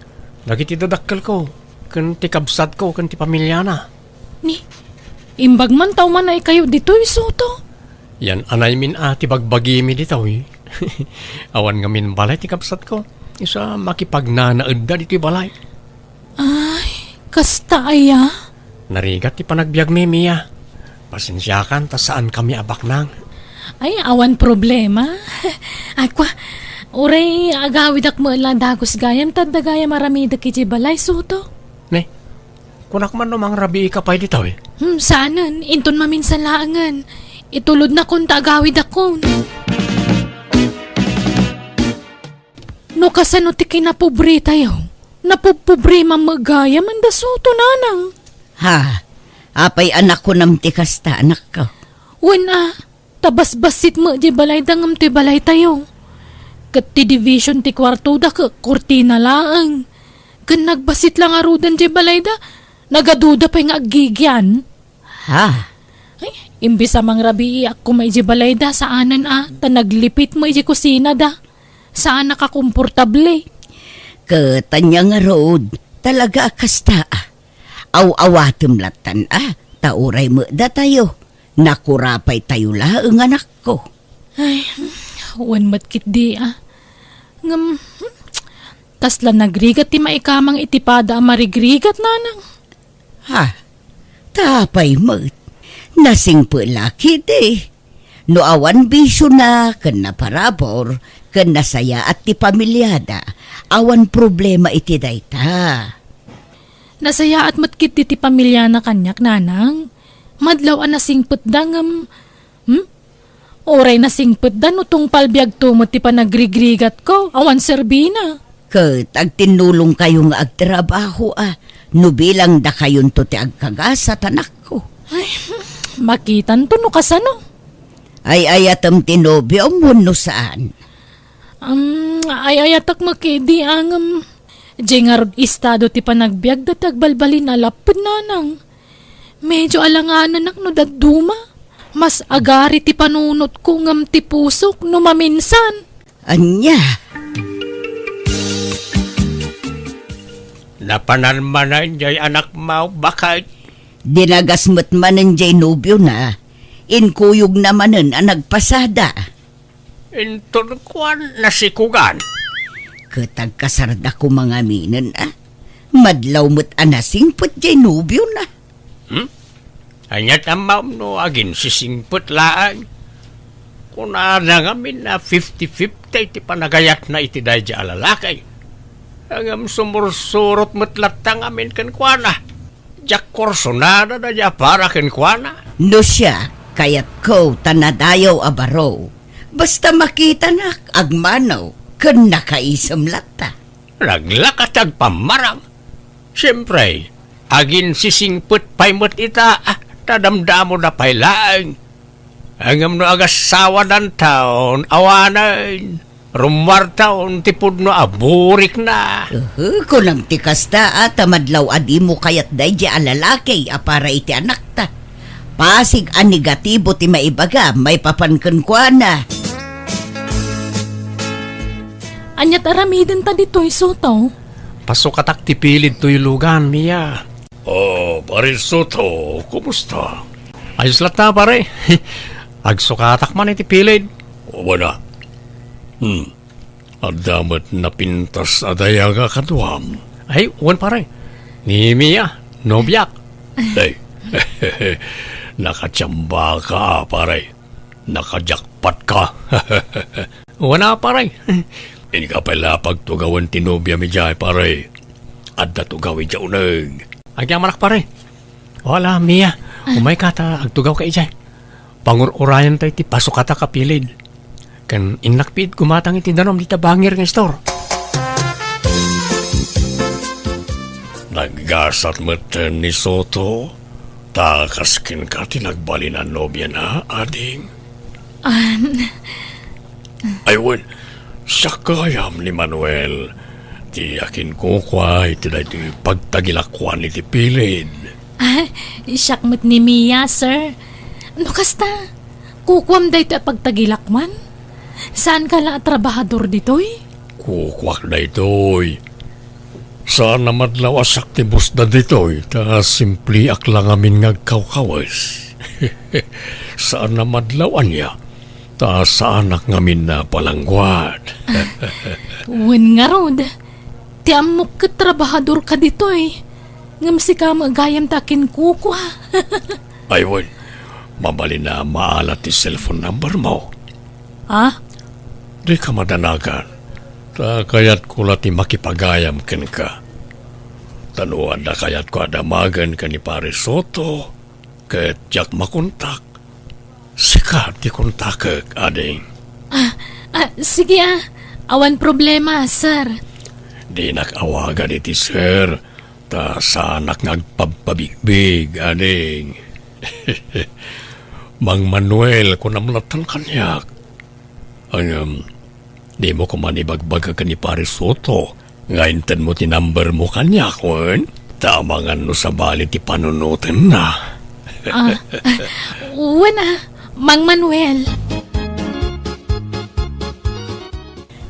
Nagiti dadakkel ko. Kan ti kabsat ko, kan ti pamilya na. Ni, imbag man tao man ay kayo dito, Soto? Yan anay min ti bagbagi mi dito eh. Awan nga min balay ti kabsat ko. Isa makipagnanaed da dito balay. Ay, kasta aya? Narigat ti panagbiag mi Mia. Pasensyakan ta saan kami abak nang. Ay, awan problema. Ay, kwa, uray agawid ak mo lang dagos gayam, tadagayam maramidak iti balay, Soto. Ne, kunak man namang rabi ka pa'y dito eh. Saanan, inton maminsan laangan. Itulod na kung tagawid akon. No kasano ti kinapobre tayo. Napupobre mamagaya man da Soto nanang. Ha, apay anak ko nam ti kasta anak ko. Wen tabas-basit mo di balay dangam ti balay tayo. Kat ti division ti kwarto da ka kurtina laang. Kan nagbasit lang arudan di balay da, nagaduda pa yung agigyan. Ha, Ay, imbis amang rabi ako may di balay da, saanan ta naglipit mo iji kusina da. Saan nakakomportable? katanya nga road, talaga kasta aw-awatem latan tauray mo da tayo. Nakurapay tayo laang anak ko. Ay, wan matkit di Ngam, kasla nagrigat ti maikamang itipada marigrigat nanang. Ha, tapay mo. Nasing laki di. No awan bisyo na, ken na parabor, ken nasaya at ti pamilyada, awan problema iti dayta. Nasaya at matkit ti pamilya na kanyak, nanang. Madlaw na singput dangam. Oray na singput da no tong palbiag tumot ti panagrigrigat ko, awan serbina. Ket agtinulong kayo nga agtrabaho no bilang da kayon to ti agkagasa tanak ko. Makitan to no kasano. Ay ayatam tinobyo mo no saan. Ay ayatak makidi ang jengarod estado ti panagbiag dat agbalbalin alapod nanang. Medyo alanganan ak no daduma. Mas agari ti panunot ko ngam ti pusok no maminsan. Anya, Napanalmanan jay anak mo, bakit? dinagasmet manen jay nobyo na. Inkuyog namanen ang nagpasada. Intun kuan nasikugan. Ketag kasarda ko mga minen Madlaw mo't anasingput jay nobyo na. Anyat ang maam no agin sisingput laan. Kung na ngamin na 50-50 ti panagayat na iti dahi alalakay. Hanggang sumursurot matlatang amin kan kuana. Jak korsonada na dya para kan kuana. No siya, kayat ko tanadayaw abaro. Basta makita na agmanaw, kan nakaisam lata. Naglakatag pamarang. Siyempre, agin sisingput paimot ita, tadamdamo na pailaan. Hanggang no agasawa ng taon, awanan. Rumwar taon, tipod no aburik na. Kunang tikasta tamadlaw adi mo kayat day di alalaki para iti anak ta. Pasig ang negatibo ti maibaga, may papankan kwa na. Anyat aramiden ta dito'y soto. Pasok katak tipilid to'y lugan, Mia. Oh, pare Soto, kumusta? Ayos lata, pare. Agsukatak man itipilid. O, wala. Adamat na pintas adayaga kaduam. Ay, uwan pare. Ni Mia, nobyak. Ay, nakatsamba ka, pare. Nakajakpat ka. Uwan na, pare. Hindi ka pala pagtugawan tinobya mi dyan, pare. Adda tugawi dyan unag. Agya manak, pare. Wala, Mia. Umay ka ta, agtugaw ka dyan. Pangur-urayan tayo ti pasok kata kapilid. Kan inakpid kumatang iti danom di tabangir ng store. Naggasat meten ni Soto. Takaskin ka tinagbali na nobya na, ading. Aywan, siya kayam ni Manuel. Ti akin kukwa iti na iti pagtagilakwan iti pilid. Isyakmat ni Mia, sir. Ano kasta? Kukwam da ito pagtagilakman? Saan ka lang trabahador dito'y? Kukwak na ito'y. Saan na madlaw asak ti bus na dito'y, ta simpli aklang amin ngagkawkawas. Saan na madlawan niya, ta saan ak ngamin na palangguan. Wen nga rod, ti amok ka trabahador ka dito'y. Ngamsi ka magayam takin kukwa. Aywan, mabali na maalat ti cellphone number mo. Ah? Di ka madanagan. Ta kayat ko lati makipagayam ken ka. Tanuan na kayat ko adamagan ka ni Pare Soto. Ket jak makontak. Sika ti kontakek, ading. Sige awan problema, sir. Di nakawagan iti sir. Ta sanak ngagpapabigbig, ading. Mang Manuel ko namlatan kanyak. Di mo ko manibagbaga ka ni Pare Soto. Ngayon mo ti number mo kanya, kun? Tamangan no sa bali ti panunutin na. Wala, Mang Manuel.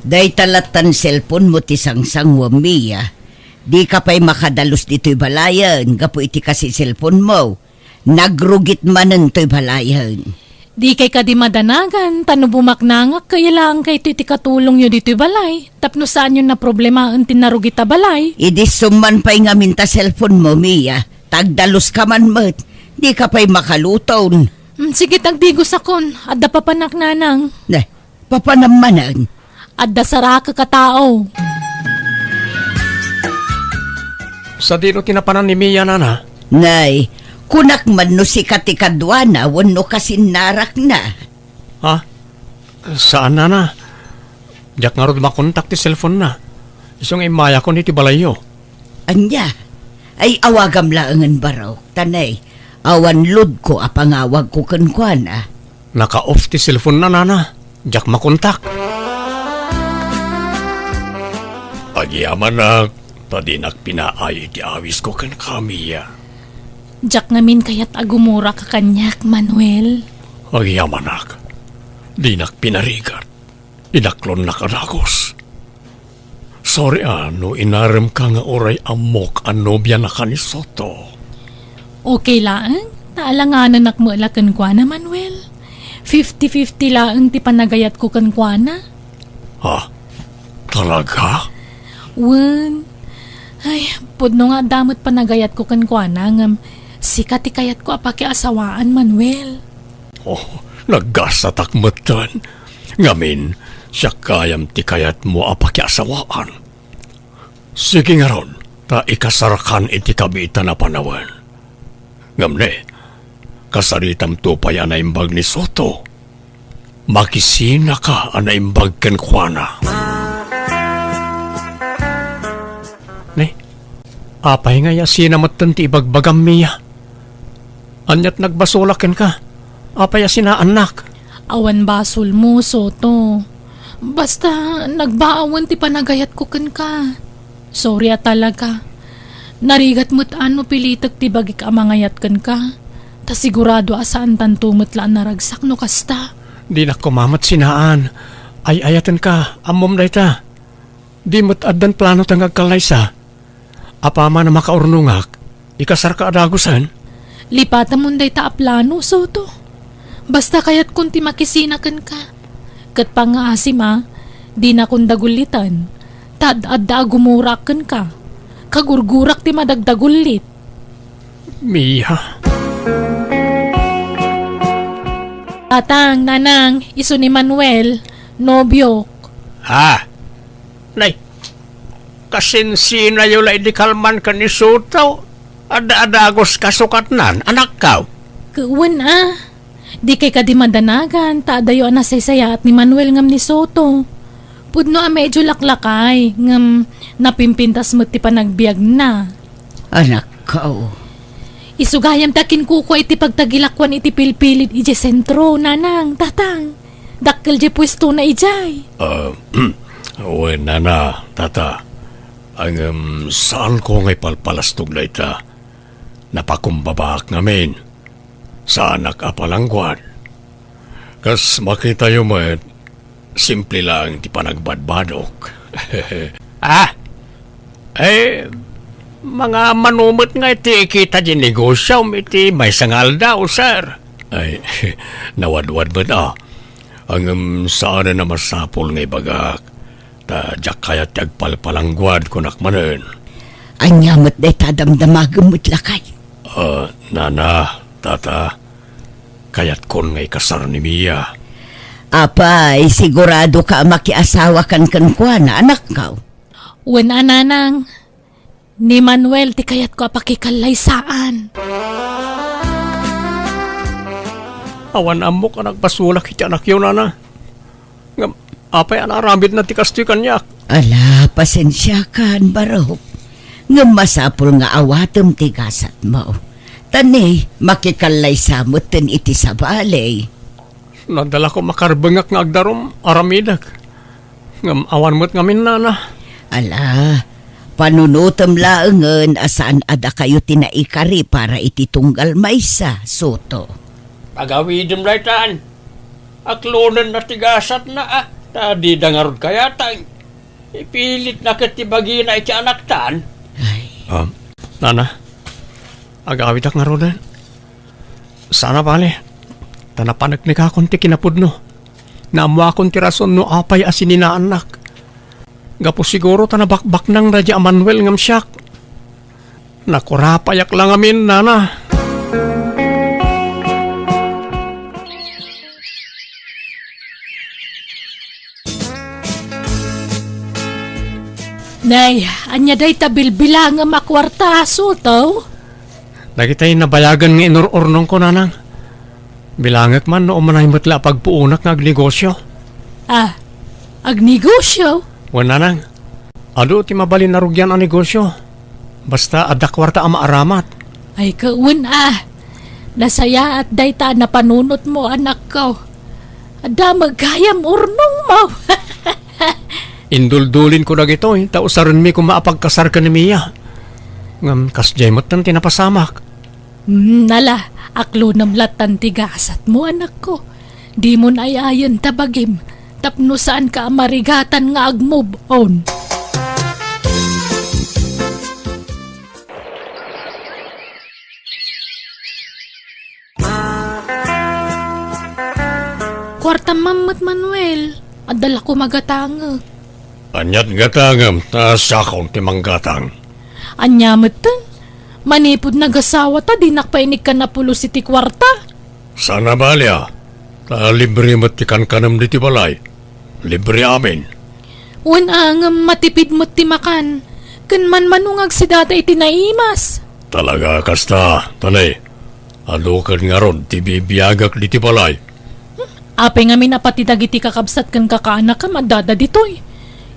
Day talatan cellphone mo ti sangsangwa, Mia. Di ka pa'y makadalos dito'y balayan, gapo iti kasi cellphone mo. Nagrugit manen to'y balayan. Di kay ka di madanagan, tano bumaknangak, kaya lang kay iti katulong nyo dito'y balay. Tapno saan yun na problema ang tinarugita balay. Idisuman pa'y ngamin ta cellphone mo, Mia. Tagdalos ka man mat. Di ka pa'y makalutaw. Sige tagdigos akon, adda papanak nanang. Na, papanamanan. Adda sara ka katao. Sa dino tinapanan ni Mia, nana? Nay, kunak man no si katikadwana, wano kasinarak na. Ha? Saan, nana? Diyak nga rin makontak ti cellphone na. Isang imaya ko ni ti balayo. Anya, ay awagam laangan baraw. Tanay, awan lod ko apangawag ko kankwana. Naka-off ti cellphone na, nana. Diyak makontak. Agyaman na, tadinak pinaay ti awis ko kan kamiya. Jak ngamin kayat agumura ka kanyak, Manuel. Agyaman nak, dinak pinarigat. Inaklon na kadagos. Sorry ano, inarem ka nga oray amok ang nobya na ka ni Soto. Okay lang, taalanganan nak mo alakan kwa na, Manuel. 50-50 lang ti panagayat ko kan kwa na. Ha? Talaga? Wen, ay, pudno nga damot panagayat ko kan kwa na, ngam sikat ti kayat ko apaki asawaan, Manuel. Oh, naggasatak matan. Ngamin, siya kayam ti kayat mo apakiasawaan. Sige nga ron, ta ikasarakan iti kabita na panawan. Ngamne, kasaritam to pa yan na imbag ni Soto. Makisina ka ang naimbag ken kuana. Ne, apay nga yasina matan ti ibagbagam Mia. Anyat nagbasolaken ka, apay yasina anak. Awan basol mo, Soto. Basta nagbaawan ti panagayat ko kan ka. Sorry talaga. Narigat mo't ano pilitag ti bagik amangayat kan ka. Ta sigurado asaan tantumot laan naragsak no kasta. Di na kumamat sinaan. Ay ayatan ka, amom na ita. Di mo't addan plano tang agkalaysa. Apama na makaurnungak, ikasar ka adagusan. Lipatan mo day ta aplano, Soto. Basta kayat kunti makisinakan ka. Kat pa nga asim di na kong dagulitan. Tad-adda gumurakan ka. Kagurgurak ti madagdagulit. Mia. Tatang, nanang, iso ni Manuel, nobyo. Ha? Nay, kasinsina yung di kalman ka ni Soto. Ada-adagos kasukat nan, anak ka. Kawan Di kay kadimadanagan, taadayo nasaysaya at ni Manuel ngam ni Soto. Pudno medyo laklakay, ngam napimpintas mo ti panagbiag na. Anak ko. Isugayam takin kuko iti pagtagilakwan iti pilpilit iti sentro, nanang, tatang. Dakkel di pwesto na ijay. Uwe, nana, tata. Ang saan ko ngay palpalastog na ita? Napakumbabak ngamin. Sa anak apalangguan. Kas makita yung simple lang di panagbadbadok. Mga manumot nga iti kita di negosyo, iti may sangal daw, sir. Ay, nawadwad ba ang saan na masapol nga ibagak. Ta jak kaya tagpalpalangguad kunak manen. Anyamot day tadamdamagamot lakay. Nana, tata, kayat kon ngay kasar ni Mia. Apay, sigurado ka makiasawa kan kankwana, anak ka. Wen nanang, ni Manuel ti kayat ko apakikalaysaan. Awan amok anak basulak iti anak yun, nana. Ngam, apay anaramid na ti kastoy kanyak. Ala, pasensya kan, barok. Ngam masapul nga awatem ti gasat mo. Tani, makikalay samot ten iti sa balay. Nadala ko makarbengak nga agdarom, aramidak. Ngam awan mo't ngamin, nana. Ala, panunutam laengen asaan ada kayo tinaikari para iti tunggal maysa, Soto. Pagawidem laytan. Aklonan na tigasat na Tadi dangarod kaya tang. Ipilit na katibagi na iti anak tan. Nana, agawid ak nga rodan. Sana pali, tanapanak ni kakon ti kinapudno. Naamwa akong ti rason no apay asinin na anak. Gapo siguro tanabakbak ng Radya Manuel ngam siyak. Nakurapayak lang amin, nana. Nay, anya day tabilbilang nga makwarta, Soto. Nakita'y nabayagan nga inururnong ko, nanang. Bilangak man no umanay matla pagpuunak nga agnegosyo. Ah, agnegosyo? Wan, nanang. Ado ti mabalin na rugyan ang negosyo. Basta adakwarta ang maaramat. Ay, kaun Nasaya at dayta na panunot mo, anak ko. Ada magkayam urnong mo. Induldulin ko na gito tausaran mi kung maapagkasar ka ni Mia. Ngam kasjemot ng tinapasamak. Nala, aklo namlatan tigasat mo, anak ko. Di mo na ayan tabagim. Tapno saan ka marigatan nga ag-move on. Kwarta mamot Manuel, adala ko magatanga. Anyat gatangam, nasakong timang gatang. Anyamot tan, manipod nagasawa ta, dinakpainig ka na pulo si ti kwarta. Sana balya, libre matikan kanam di ti balay. Libre amin. Ang matipid mo ti makan, kan man manungag si data iti naimas. Talaga kasta, tanay. Adukan nga ron, ti bibiyagak di ti balay. Apay nga minapatidag iti kakabsat kan kakaanak ka madada ditoy.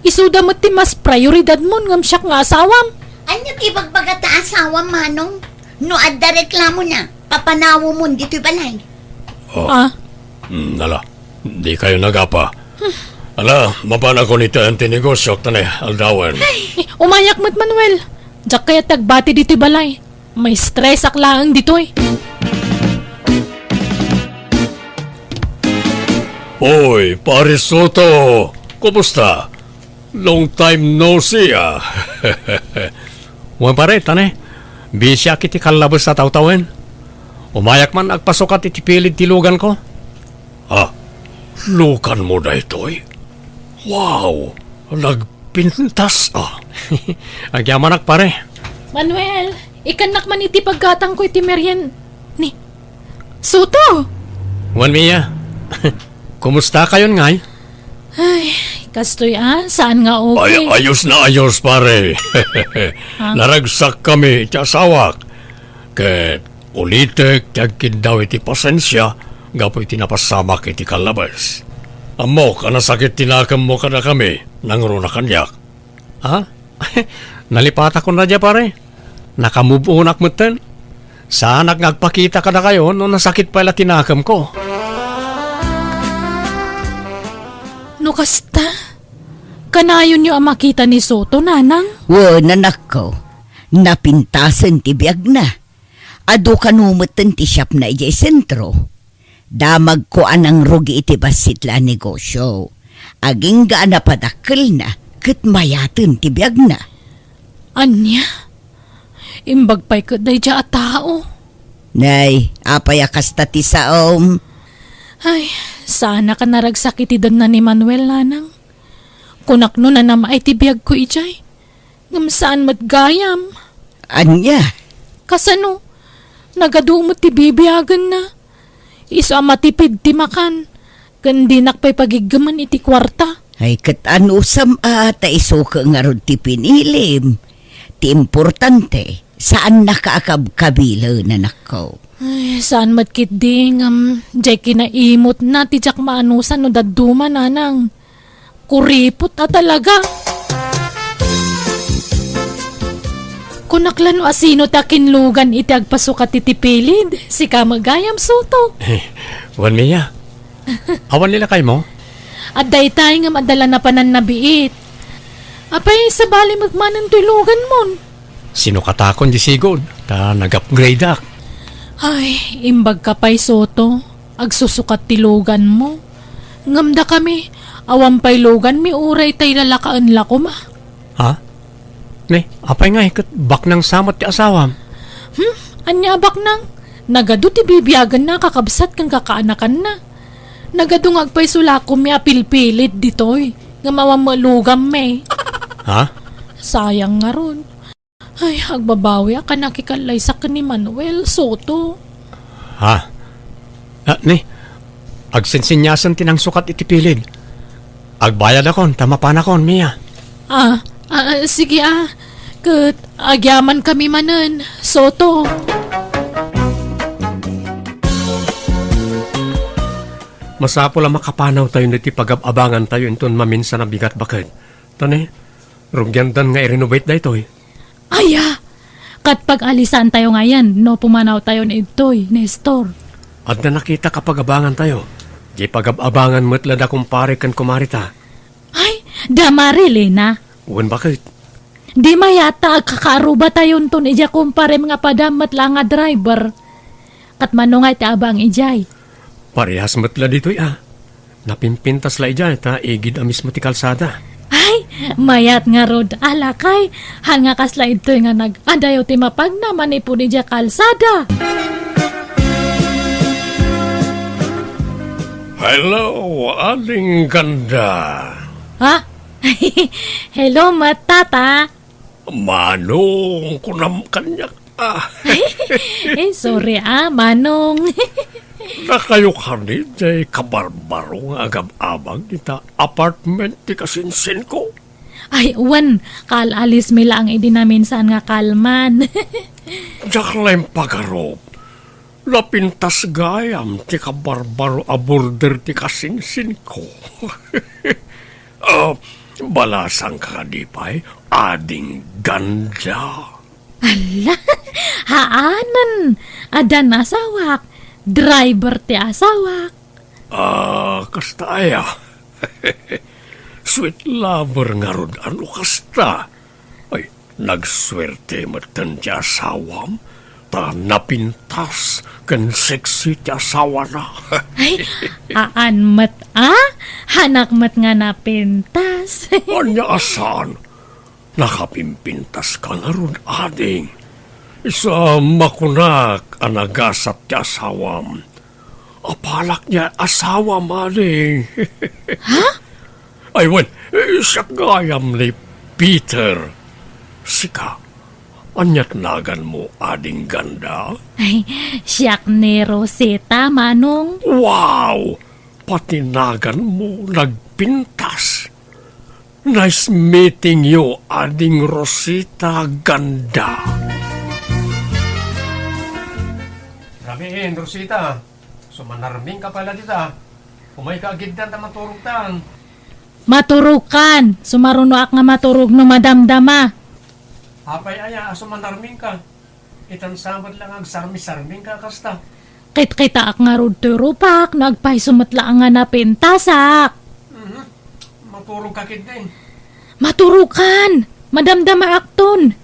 Isuda mo ti mas prioridad mo ngam siyak nga asawam. Anya ibagbaga ta asawa manong? No adda reklamo na, papanawo mo dito'y balay. Ah, Nala, di kayo nagapa. Ala, mapana ko nito ang tinegosyo, tanay, aldawan. umayak mo't Manuel. Diyak kaya tagbati dito'y balay. May stress aklaang ditoy. Oy, pare Soto! Kumusta? Long time no see, ah. Wan pare, tanay. Bisya kiti kalabas sa tawtawen. Umayak man agpasukat iti pilid tilugan ko. Ah, lukan mo na ito'y. Wow! Nagpintas, ah. Agyaman pare. Manuel, ikanak man iti paggatang ko iti meryen. Ni, Soto! Wan Mia, kumusta kayon ngay? Ay, kastoy saan nga okay? Ayos na ayos, pare. Naragsak kami iti asawak. Ket ulitek tiyagkin daw iti pasensya gapo iti napasamak iti kalabas. Amo, kanasakit tinakam mo kada kami nangro na kanyak. Ha? Nalipata ko na dya, pare. Nakamove on akmutan. Saan nagpakita ka na kayo no nasakit pala tinakam ko? No kasta? Kanayon nyo ang makita ni Soto, nanang? Nanak ko. Napintasan ti biyag na. Ado kanumutan ti shop na ijay sentro. Damag ko anang rugi iti basit la negosyo. Aging gaan na padakkel na, kat mayatan ti biyag na. Anya? Imbagpay ko day dya at tao. Nay, apay akasta ti saom. Ay, sana ka naragsakitidan na ni Manuel, nanang. Kunak no na nama ay tibiyag ko ijay. Ngam saan matgayam. Anya? Kasano? Nagadumot ti bibiyagan na. Iso ang matipid ti makan. Gandinak pa'y pagigaman iti kwarta. Ay kat anusam ta iso ka nga ron ti pinilim. Ti importante, saan nakaakab-kabila na nako. Ay, saan matkit ding, jay kinaimot na, tijak maanusan no daduma, nanang. Kuripot na talaga. Kunaklan o asino ta kinlugan iti agpasukat iti pilid, si Kamagayam Soto. Wan Mia, awan nila kay mo? At daytay nga madala na panan nabiit. Apay, sa bali magmanan tulugan mon. Sino katakon di sigod? Ta nag-upgrade ak. Ay, imbag ka pa'y Soto. Agsusukat tilugan mo. Ngamda kami, awampay lugan mi uray tay lalakaan lako ma. Ha? Ne, apay nga ikat bak ng samot ti asawam. Anya bak nang? Nagado ti bibiyagan na kakabsat kang kakaanakan na. Nagado ngagpay sulako mi apilpilit ditoy. Nga mawamulugam me. Ha? Sayang nga ron. Ay, agbabawi ka nakikalay sa ni Manuel Soto. Ha? Ne, agsensinyasan tinang sukat iti pilid. Agbayad akon, tama pa na kon, Mia. Ah, Sige kat agyaman kami manen, Soto. Masapo lang makapanaw tayo niti pag-abangan tayo inton maminsan na bigat bakit. Tani, rungyandan nga i-renovate da ito eh. Aya, kat pag-alisan tayo ngayon, no pumanaw tayo ni Itoy, Nestor. At na nakita kapag abangan tayo. Di pag-abangan mo't lada kumpare kan kumarita. Ay, damarili na. Uwan bakit? Di mayata kakaaruba tayo ton ija kumpare mga padamat lang nga driver. Kat manungay ta abang ijay. Parehas mo't la dito Napimpintas la ija ta igid amis mo ti kalsada. Ay, mayat nga rod alakay. Han nga kasla ito nga nag-adayo ti mapag naman ipo ni ija kalsada. Hello, aling ganda. Ha? Hello, matata. Manong kunam kanyak. Sorry Manong. Na kayo kanit ay kabarbaro nga agam-abang kita apartment ti kasinsin ko. Ay, uwan, kalalis mi lang idinaminsan nga kalman. Diyak lang pagarop. Lapintas gayam ti kabarbaro a border ti kasinsin ko. Balasang kadipay, ading ganda. Ala, haanan, adan asawak, driver ti asawak. Kasta aya. Sweet lover nga rod, ano kasta? Ay, nagswerte matan ti asawam, ta napintas kan sexy ti asawa na. Ay, mat hanak mat nga napintas. Anya asan? Nakapimpintas ka na ron, ading. Isa makunak anagasat ti asawam. Apalak niya asawam, ading. Ha? Ay, siya gayam ni Peter. Sika, anyat nagan mo, ading ganda. Ay, siyak ni Rosita, Manong. Wow! Patinagan mo, nagpintas. Nice meeting you, ading Rosita ganda. Rabihin, Rosita. Sumanarming ka pala dita. Umay ka agiddan ta maturugtan. Maturukan, sumarunoak nga maturog no madamdama. Apay aya, sumanarming ka. Itan samad lang ang sarmi-sarming ka kasta. Kit-kita ak nga rod turupak, nagpay sumatla nga napintasak. Maturog ka kid din. Maturukan, madamdama akton.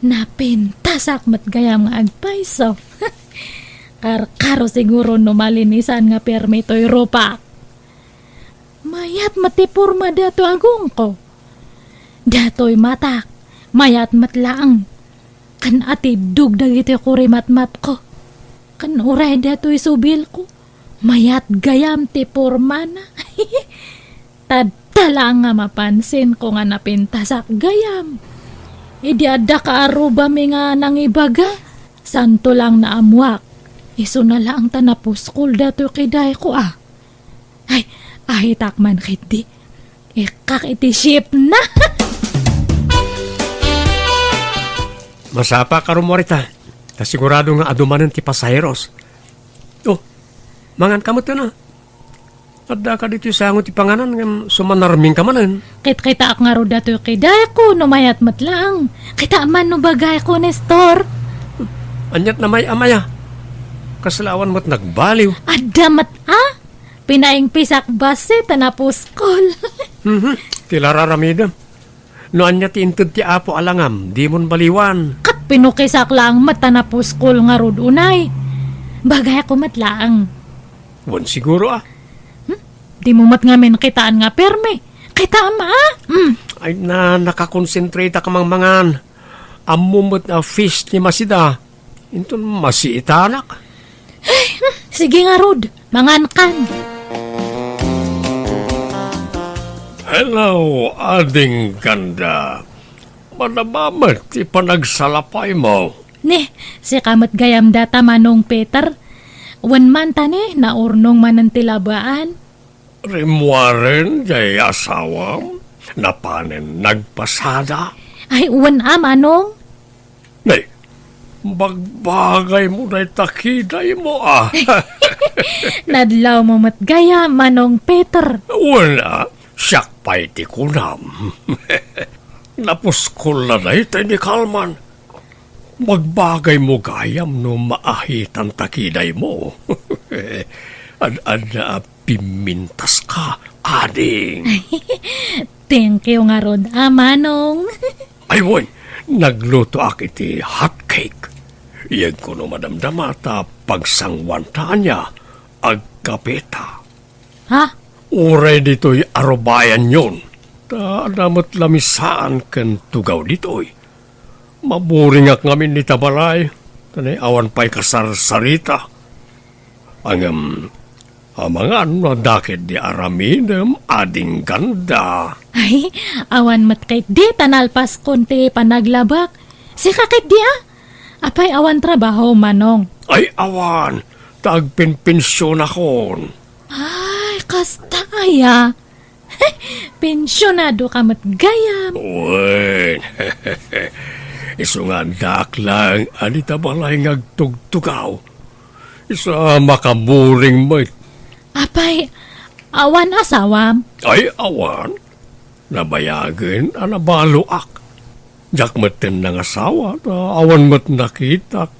Napintasak matgayam nga agpayso. Karo siguro no malinisan nga permitoy rupak. Mayat matipurma dato agong ko. Datoy matak, mayat matlaang. Kan ati dugdag iti kuri matmat ko. Kan uray datoy subil ko. Mayat gayam ti purma na. Tadtala nga mapansin ko nga napintasak gayam. Idi adda ka aruba mi nga nangibaga. Santo lang na amwak. Iso na lang tanapuskol datoy kiday ko Ay, takman kiti. Ikak iti ship na. Masapa ka rumorita. Kasigurado nga adumanan ti pasaheros. Mangan kamot na. Adda ka dito sa ti panganan nga sumanarming ka manan. Kita ak nga ro dato kiday ko no mayat matlang. Kita man no bagay ko Nestor. Anyat na may amaya. Kaslawan mo't nagbaliw. Adamat Pinaing pisak base tanapuskol. Tilararamidam. No anya ti intud ti apo alangam, di mon baliwan. Kat pinukisak lang matanapuskol nga rod unay. Bagay ako matlaang. Wan siguro Di mo mat ngamin kitaan nga perme. Kita Ay na nakakonsentrate ka mang mangan. Amumot na fish ni masida. Inton masiitanak. Sige nga rod, mangan kan. Hello, ading ganda. Manabamat ti panagsalapay mo. Si kamat gayam data Manong Peter. Wan man tani na urnong manantilabaan. Rimwaren jay asawam. Napanen nagpasada. Ay, uwan Manong. Nay, bagbagay mo na takiday mo Nadlaw mo matgaya, Manong Peter. Wala, siyak pa'y ti kunam. Napuskol na ito ni Kalman. Magbagay mo gayam no maahitan takiday mo. Ad-ad pimintas ka, ading. Thank you nga ron, Manong. Aywan, nagluto ak iti hot cake. Iyan ko no madamdamata pagsangwanta niya agkapeta. Ha? Uray dito'y arubayan yon. Ta damot lamisaan ken tugaw dito'y. Maburing ak ngamin ni tabalay. Tanay awan pa'y kasarsarita. Ang mga dakit di aramidem ading ganda. Ay, awan matkait di tanalpas konti panaglabak. Si kakit di Apay awan trabaho, Manong. Ay awan, tagpinpinsyon akon. Ay, kastaya. Pensyonado ka matgayam. Uwen, iso nga dak lang, anita balay ngagtugtugaw. Isa makaburing mo. Apay, awan asawam. Ay awan, nabayagin anabaluak. Jak maten ng asawa, awan mat nakitak,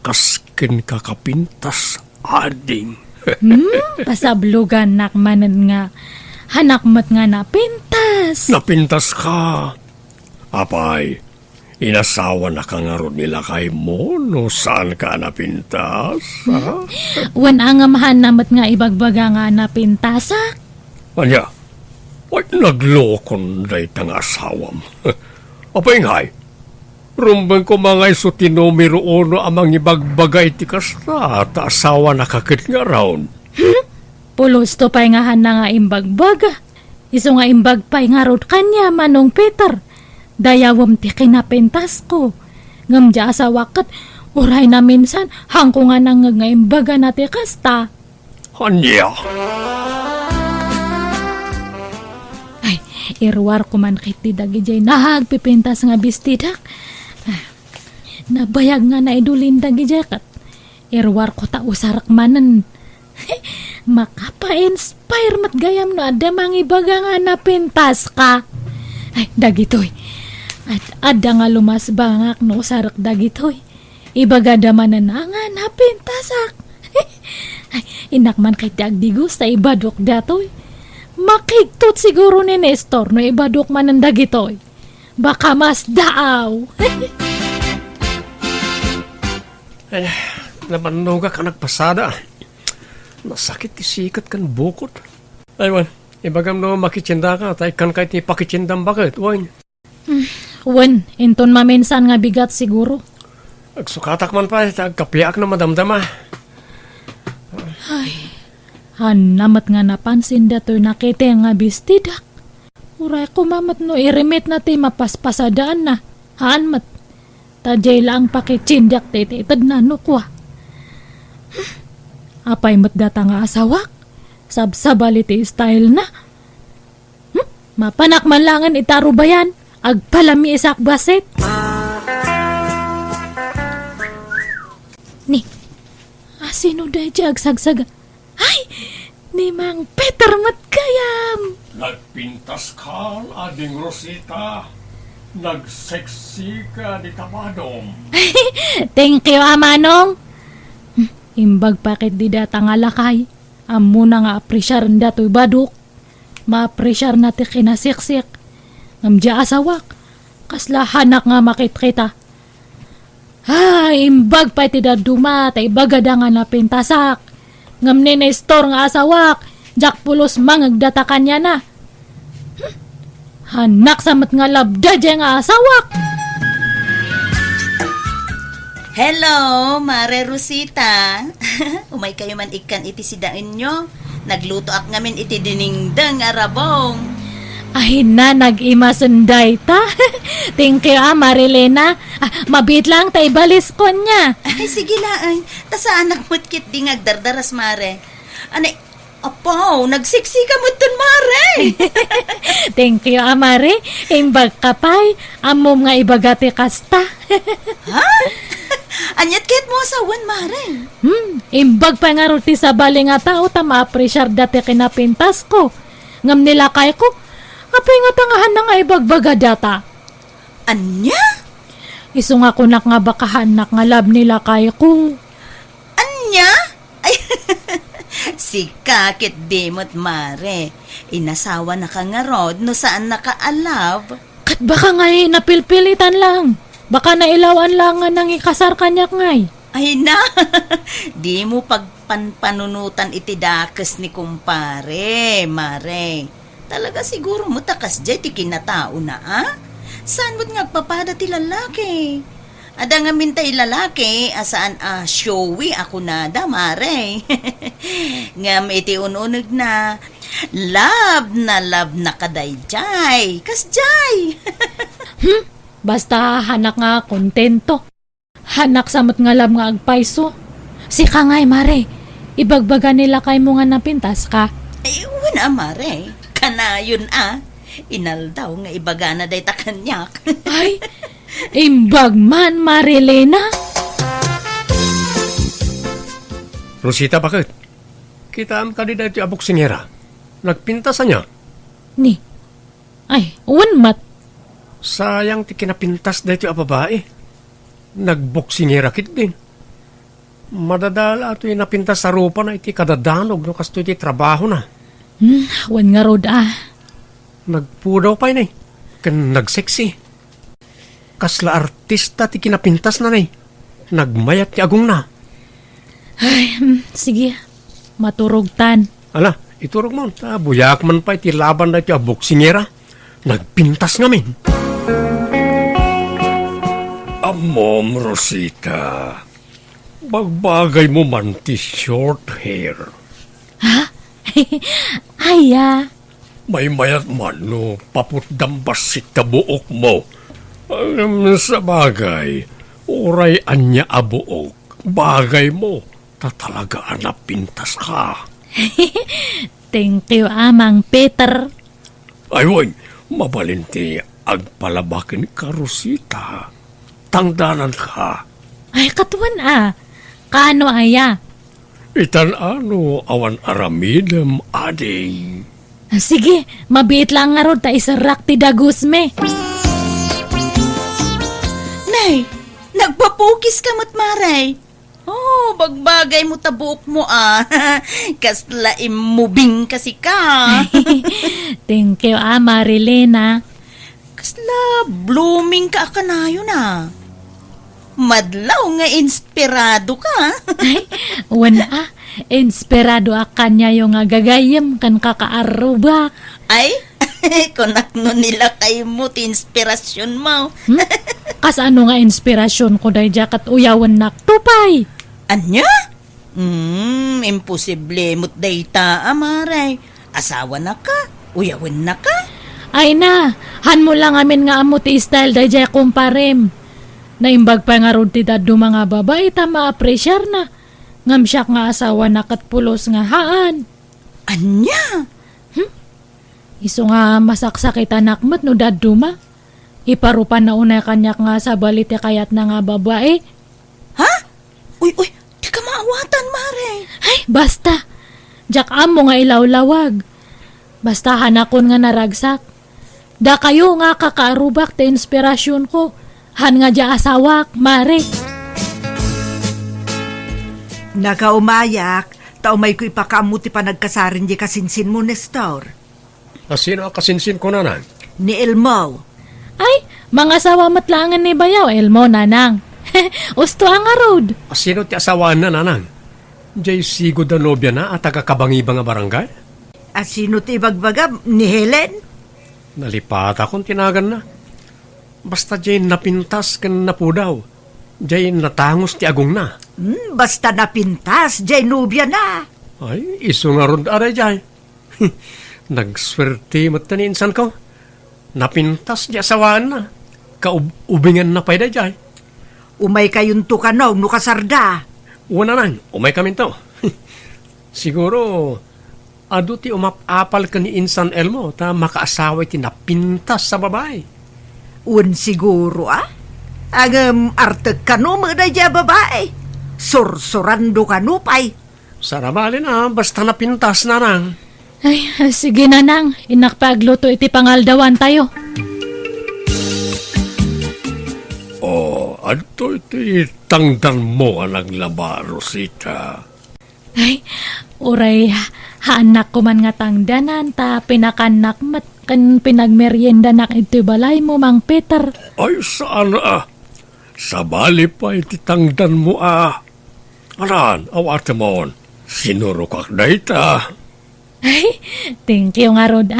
kaskin kakapintas, ading. Pasablugan nakmanan nga. Hanak mat nga napintas. Napintas ka. Apay, inasawa na kangarod nila kay mo, no saan ka napintas, ha? Wan ang amahan namat nga ibagbaga nga napintasak. Anya, ay naglokon day tang asawam. Apay ngay, rumbang ko mga iso tinomero ono amang ibagbagay ti kasta, ta asawa nakakit nga raon. Pulos to pa'y nga hana nga imbagbaga. Iso nga imbag pa'y nga rod kanya, Manong Peter. Dayawam ti kinapintas ko. Ngam dya sa wakat, uray na minsan, hangko nga nang nga imbaga na ti kasta. Anya, Ay, irwar ko man kit ti dagi jay nahagpipintas nga bistidak. Nabayag nga na idulin dagi jay kat. Irwar ko ta usarak manen. Makapa-inspire matgayam no ada mangibaga nga napintas ka. Ay, dagitoy. At ada nga lumasbangak no usarak dagitoy. Ibaga daman na nga napintasak. Ay, inakman kay dagdigos ta ibadok datoy. Makigtot siguro ni Nestor no ibadok man ang dagitoy. Baka mas daaw. ay, nabanuga ka nagpasada. Masakit isikat kan bukod. Aywan, ibagam no makitsinda ka, tay kan kahit ni pakitsindam bakit, wan. Wen, inton maminsan nga bigat siguro. Agsukatak man pa, tagkapiak na madamdama. Hanamat nga napansin datoy nakite nga bistidak. Uray ko mamat no irimit na ti mapaspasadaan na. Hanmat. Tajay lang pakitsindak ti itad na nukwa. Apay mat data nga asawak. Sabsabaliti style na. Mapanak man langan itarubayan. Agpalami isak basit. Ni, sino dahi agsagsaga? Ay, ni Mang Peter Matkayam. Nagpintas ka, ading Rosita. Nagseksi ka di tabadom. Thank you, Manong. Imbag pakit di data nga lakay. Amo na nga apresyar dato'y baduk. Ma-apresyar natin kinasiksik. Ngamdya asawak. Kasla hanak nga makit kita. Imbag pa iti daduma. Ta ibagada nga napintasak. Ngam ni Nestor nga asawak. Jak pulos mangagdata kanya na. Hanak samat nga labda dya nga asawak. Hello, Mare Rosita. Umay kayo man ikan iti sidain nyo. Nagluto ak ngamin iti diningdang arabong. Ay na, nag-imasunday ta. Thank you, Marilena. Mabit lang tay balis ko niya. Ay, sige lang. Ta sa anak mo't kit di ngagdardaras, Mare. Anay, apaw, nagsiksi ka mo't dun, Mare. Thank you, amare. Imbag kapay. Amom nga ibagati kasta. Anyat kahit mo asawan, Mare. Imbag pa nga ruti sa bali nga tao ta ma-appreciate dati kinapintas ko. Ngam nila kay ko. Apay nga tangahan na nga ibagbaga data. Anya? Iso nga kunak nga bakahanak nga lab nila kay ko. Anya? Ay, si kakit dimot, Mare. Inasawa na ka nga rod no saan nakaalav. Kat baka nga napilpilitan lang. Baka nailawan lang nga nang ikasar kanyak ngay. Ay na, di mo pagpanpanunutan iti dakas ni kumpare, Mare. Talaga siguro mo takas jay ti kinatao na, Saan mo't ngagpapada ti lalaki? Ada nga mintay lalaki, asaan showy ako na da, Mare. Ngam iti ununog na, love na kaday jay, kas jay. Basta hanak nga kontento. Hanak samot nga lab nga agpaiso. Si ka ngay, Mare. Ibagbaga nila kay mo nga napintas ka. Ay, wala, Mare. Kanayon, Inaldaw nga ibaga na day takanyak. Ay, imbag man, Marilena. Rosita, bakit? Kitaan ka din dito abok singera. Nagpintasan niya. Ni. Ay, mat. Sayang ti kinapintas dito a babae. Nagboksingera kit din. Madadala ato yung napintas sa rupa na iti kadadanog no kasto iti trabaho na. Wan nga rod Nagpudaw pa yun kan nagseksi. Kasla artista ti kinapintas na nagmayat ti agong na. Ay, sige. Maturog tan. Ala, iturog mo. Buyak man pa iti laban na iti boksingera. Nagpintas ngamin. Amom, Rosita. Bagbagay mo man ti short hair. Aya. May mayat man no paputdambas si tabuok mo. Sa bagay, uray anya abuok. Bagay mo, tatalaga pintas ka. Thank you, Amang Peter. Aywan, mabalinti agpalabakin ka, Rosita. Tangdanan ka. Ay, katuan Kano aya? Itan ano awan aramidem ading. Sige, mabiit lang nga rod ta isarak ti dagus me. Nay, nagpapukis ka mo't, Mare. Oh, bagbagay mo tabuok mo, Kasla imubing kasi ka. Thank you, Marilena. Kasla blooming ka kanayo na. Madlaw nga inspirado ka. Ay, wan inspirado akan niya yung gagayam kan kakaaruba. Ay, konakno nila kay mo ti inspirasyon mo. Kas ano nga inspirasyon ko day jakat uyawan tupay. Anya? Imposible mo't dayta, Mare. Asawa na ka, uyawan na ka. Ay na, han mo lang amin nga amo ti style day jay kumparem. Naimbag pa nga rod ti dadu mga babae ta ma-appreciar na. Ngam siya nga asawa na katpulos nga haan. Anya? Iso nga masaksak anak mo't no dadu ma. Iparupan na unay kanyak nga sa balite kayat na nga babae. Ha? Uy, di ka maawatan, Mare. Ay, basta. Jak amo nga ilawlawag. Basta hanakon nga naragsak. Da kayo nga kakaarubak ti inspirasyon ko. Han nga dya asawak, Mare. Nagaumayak, taumay ko ipakamuti pa nagkasarin di kasinsin mo, Nestor. Sino ang kasinsin ko nanan? Ni Elmo. Ay, mga asawa matlangan ni Bayaw, Elmo, nanang. Usto ang road. Sino ti asawaan na nanan? Jay sigo da nobya na at taga-kabangi-banga barangay? Sino ti ibagbaga ni Helen? Nalipat akong tinagan na. Basta jay napintas kan napudaw. Jay natangos ti agong na. Basta napintas, jay nubya na. Ay, iso nga ron aray jay. Nagswerte mataninsan ko. Napintas di asawaan na. Kaubingan na payda jay. Umay kayong tukanaw, nukasarda. Una nang, umay kami to. Siguro, Ado ti umapapal ka ni Insan Elmo ta makaasawa ti napintas sa babae. Un siguro arte kano mo na dya babae. Sursurando kano pay. Sarabali na, basta napintas na nang. Ay, sige na nang. Inakpagluto iti pangaldawan tayo. Adto iti tangdan mo ang laba, Rosita. Ay, uray, haanak ko man nga tangdanan, ta pinakanak mat kan pinagmerienda nak iti balay mo, Mang Peter. Ay, saan Sa bali pa iti tangdan mo Aran, awate mo. Sinurukak na ita. Ay, thank you nga rod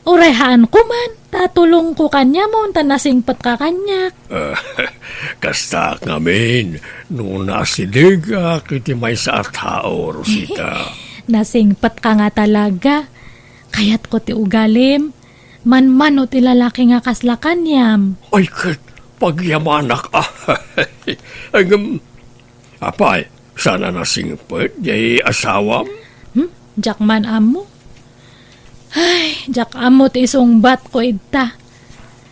Uray, haan ko man, tatulong ko kanya mo, tanasingpat ka kanyak. Kasta ngamin, nung nasidiga kiti may sa tao, Rosita. Nasingpat ka nga talaga. Kayat ko ti ugalim. Man-man o ti lalaki nga kaslakanyam. Ay, kat, pagyamanak Apay, sana nasingpet, jay asawam? Jak man amo. Ay, jak amo ti isungbat ko ita.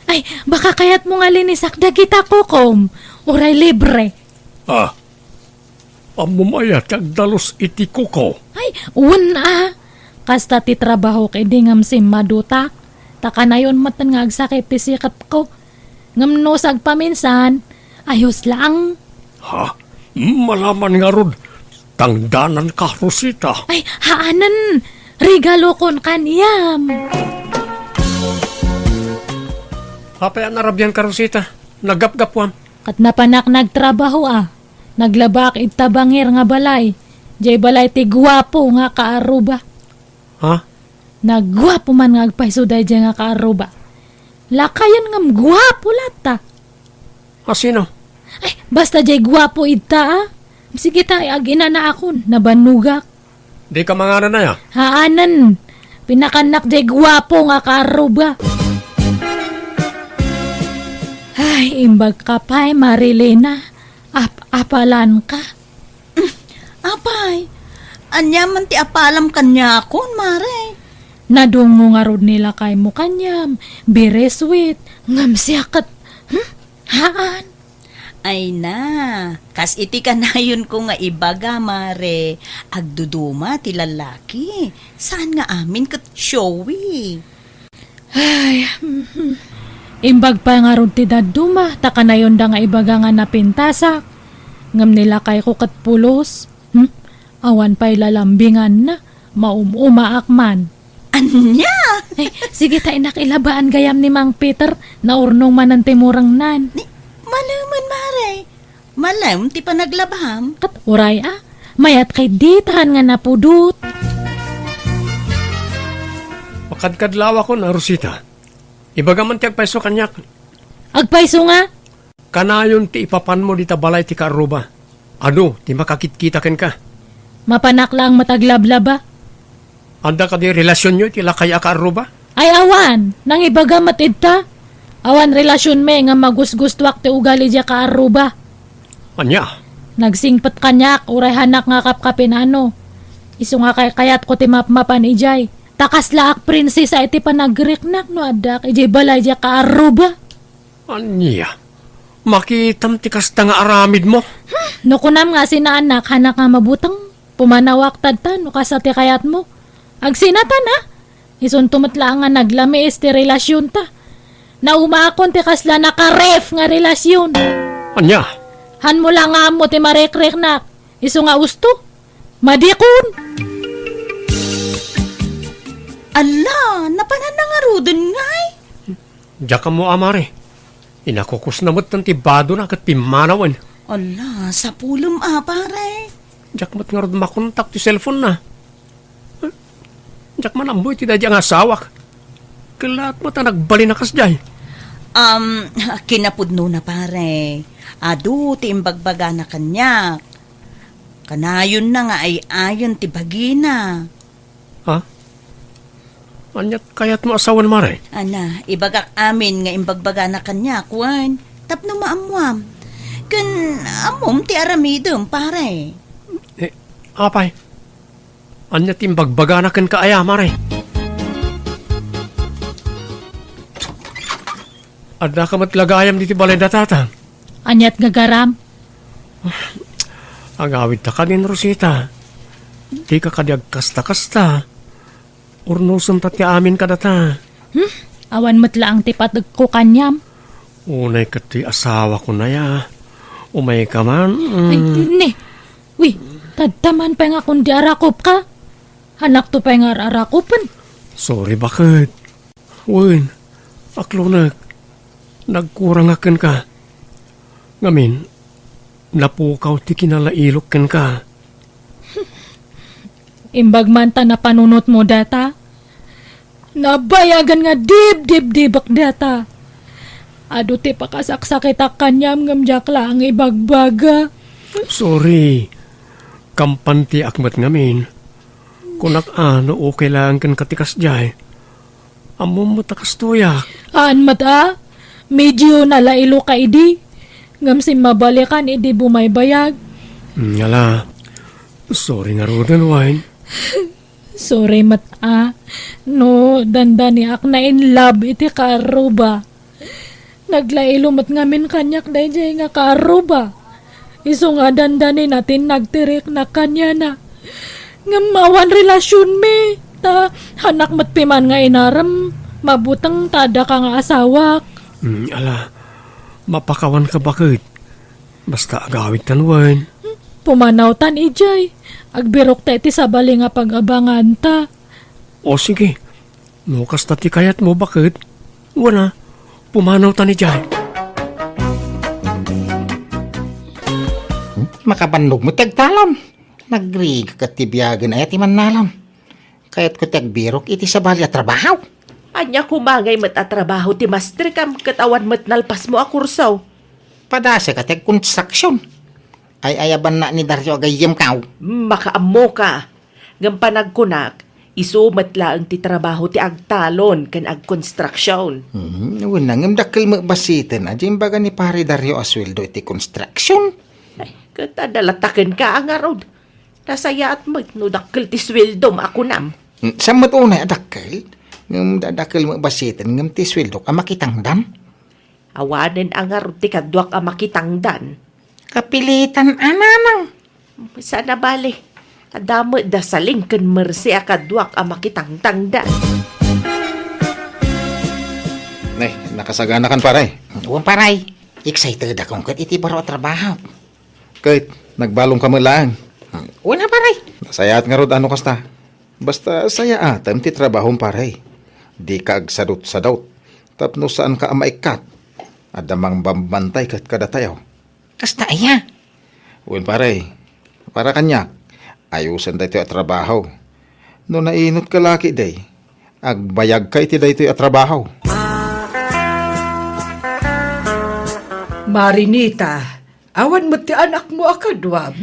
Ay, baka kayat mo nga linisak dagita ko, kom. Uray libre. Amumayat kag dalos iti kuko. Ay, kasta ti trabaho kay dingam si madutak. Taka na yun matan nga agsakit ti sikat ko. Ngamnosag paminsan, ayos lang. Malaman nga rod, tangdanan ka, Rosita. Ay, haanan, regalo kon kanyam. Kapaya narabyan ka, Rosita. Nagapgapwam. Kat napanak nagtrabaho Naglabak itabangir nga balay. Jay balay ti guwapo nga kaaruba. Nagguwapo man nga agpaysuday jay nga kaaruba. Lakayan ngam guwapo lata. Sino? Ay, basta jay guwapo ita Sige ta, agina na akon, nabanugak. Di ka mangana na ya? Haanan, pinakanak jay guwapo nga kaaruba. Ay, imbag ka pa'y Marilena. Apalan ka. Apay, anyaman ti apalam kanya kon, Mare. Nadungo nga rod nila kay mo kanyam. Very sweet. Ngam siyakat. Haan? Ay na, kas iti kanayon ko nga ibaga, Mare. Agduduma ti lalaki. Saan nga amin kat showy? Ay, imbag pa nga rod ti daduma. Taka na yun da nga ibaga nga napintasak. Ngam nila kay kukat pulos. Awan pa'y lalambingan na. Maumaakman. Anya? Ay, sige tayo nakilabaan gayam ni Mang Peter na urnong man ang timurang nan. Malaman, Mare. Malam ti panaglabham. Kat uray mayat kay ditahan nga napudut. Makadkadlawa ko na, Rosita. Ibagaman ti agpaiso kanyak. Agpaiso nga? Kanayon ti ipapan mo di balay ti kaaruba. Ano, ti makakitkita ken ka. Mapanak lang mataglablaba. Anda ka di relasyon nyo, tila kaya kaaruba? Ay awan, nang ibaga matidta. Awan relasyon me nga magusgustwak ti ugali dya kaaruba. Anya? Nagsingpat kanyak, uray hanak nga kapkapin ano. Isu nga kayat ko ti mapmapan ijay. Takas laak prinsesa iti panagriknak no adak, ijay balay dya kaaruba. Anya? Makitam ti kasta nga aramid mo? No kunam nga sinaanak, hanak nga mabutang. Pumanawak tadta, no kasati kayat mo. Agsinatan Ison tumatla nga naglami ti relasyon ta. Na umakon ti kasla nakaref nga relasyon. Anya? Han mo lang nga mo ti marekrek nak. Iso nga usto. Madikon. Ala, napanan na nga rudon ngay. Diya ka mo, amare. Inakukus na mo't ng tibado na kat pimanawan. Ala, sa pulom pare. Diya ka mo't nga rod makontak ti cellphone na. Diyak man amboy ti dadya nga asawak. Kalat mo ta nagbali na kasjay. Kinapudno na, pare. Adu, ti imbagbaga na kanya. Kanayon na nga ay ayon ti bagina. Anyat kayat mo asawan, mare? Ana, ibagak amin nga imbagbaga na kanya, kwan. Tapno maamuam. Kan amom ti aramidom, pare. Apay. Anya timbagbaganakan ka aya, mare. Ada ka matlagayam diti balay datata. Anyat gagaram. Agawid ta ka din, Rosita. Di ka kadiag kasta-kasta. Urnusom tati amin ka data. Awan matla ang tipat ko kanyam. Unay kati asawa ko na ya. Umay ka man. Ay, ne. Uy, tadtaman pa nga kung di arakop ka. Hanak to pa nga arakopan. Sorry, bakit? Uy, aklonag. Nagkurang akin ka. Ngamin, napukaw ti kinalailok ken ka. Imbag man ta na panunot mo data. Nabayagan nga dib-dib-dibak data. Ado ti pakasaksakit ak kanyam ngamjak lang ibagbaga. Sorry. Kampanti akmat ngamin. Kunak ano okay lang kan katikas jay. Amom matakas tuyak. Aan mata? Medyo nalailo ka idi. Ngam si mabalikan idi bumaybayag. Ngala. Sorry nga rodan wine. Sorry mata. No, dandani ak na in love iti karuba. Naglailo mat ngamin kanyak dayjay nga karuba. Iso nga dandani natin nagtirik na kanya na. Ngamawan relasyon mi. Ta hanak matpiman nga inaram. Mabutang tada ka nga asawak. Ala. Mapakawan ka bakit? Basta agawit tanwan. Pumanaw tan ijay. Agbirok ta iti sabali nga pag-abangan ta. O sige. Nukas tati kayat mo bakit? Wala. Pumanaw ta ni Jai. Makabandog mo tagtalam. Nagrig ka tibiyagan ay ati manalam. Kaya't ko tagbirok iti sa bali at trabaho. Anya kumangay mat at trabaho ti master kam katawan mat nalpas mo a kursaw. Padasa ka tag construction. Ay ayaban na ni Dario agayem kaw. Makaammo ka. Ngam panagkunak, isumat laang ti trabaho ti agtalon kan ag construction. Wala ngam dakil mo basitin. Adyan baga ni pare Dario asweldo iti construction. Ay, katadalatakin ka ang arod. Nasaya at mat no dakil ti sweldom ako nam. Samot unay adakil. Ngam dadakil mo basitin ngam ti sweldo ka makitangdam. Awanen ang arod ti kadwak a makitangdan. Kapilitan ananang. Sana bali. Adamo da saling ken mersi a kadwak a makitangtangdan. Nay, nakasagana kan paray. Uwan paray. Excited akong kat iti baro at trabaho. Kahit nagbalong ka lang. Una paray. Nasayat nga rod ano kasta. Basta saya atam ti trabahong paray. Di ka agsadot-sadot. Tapno saan ka amaikat. Adamang bambantay kat kadatayaw. Kasta aya. Uwan paray. Para kanya. Ayusan dahi at trabaho. No nainot ka laki day. Agbayag ka iti dahi at trabaho. Marinita, awan mo ti anak mo akadwam.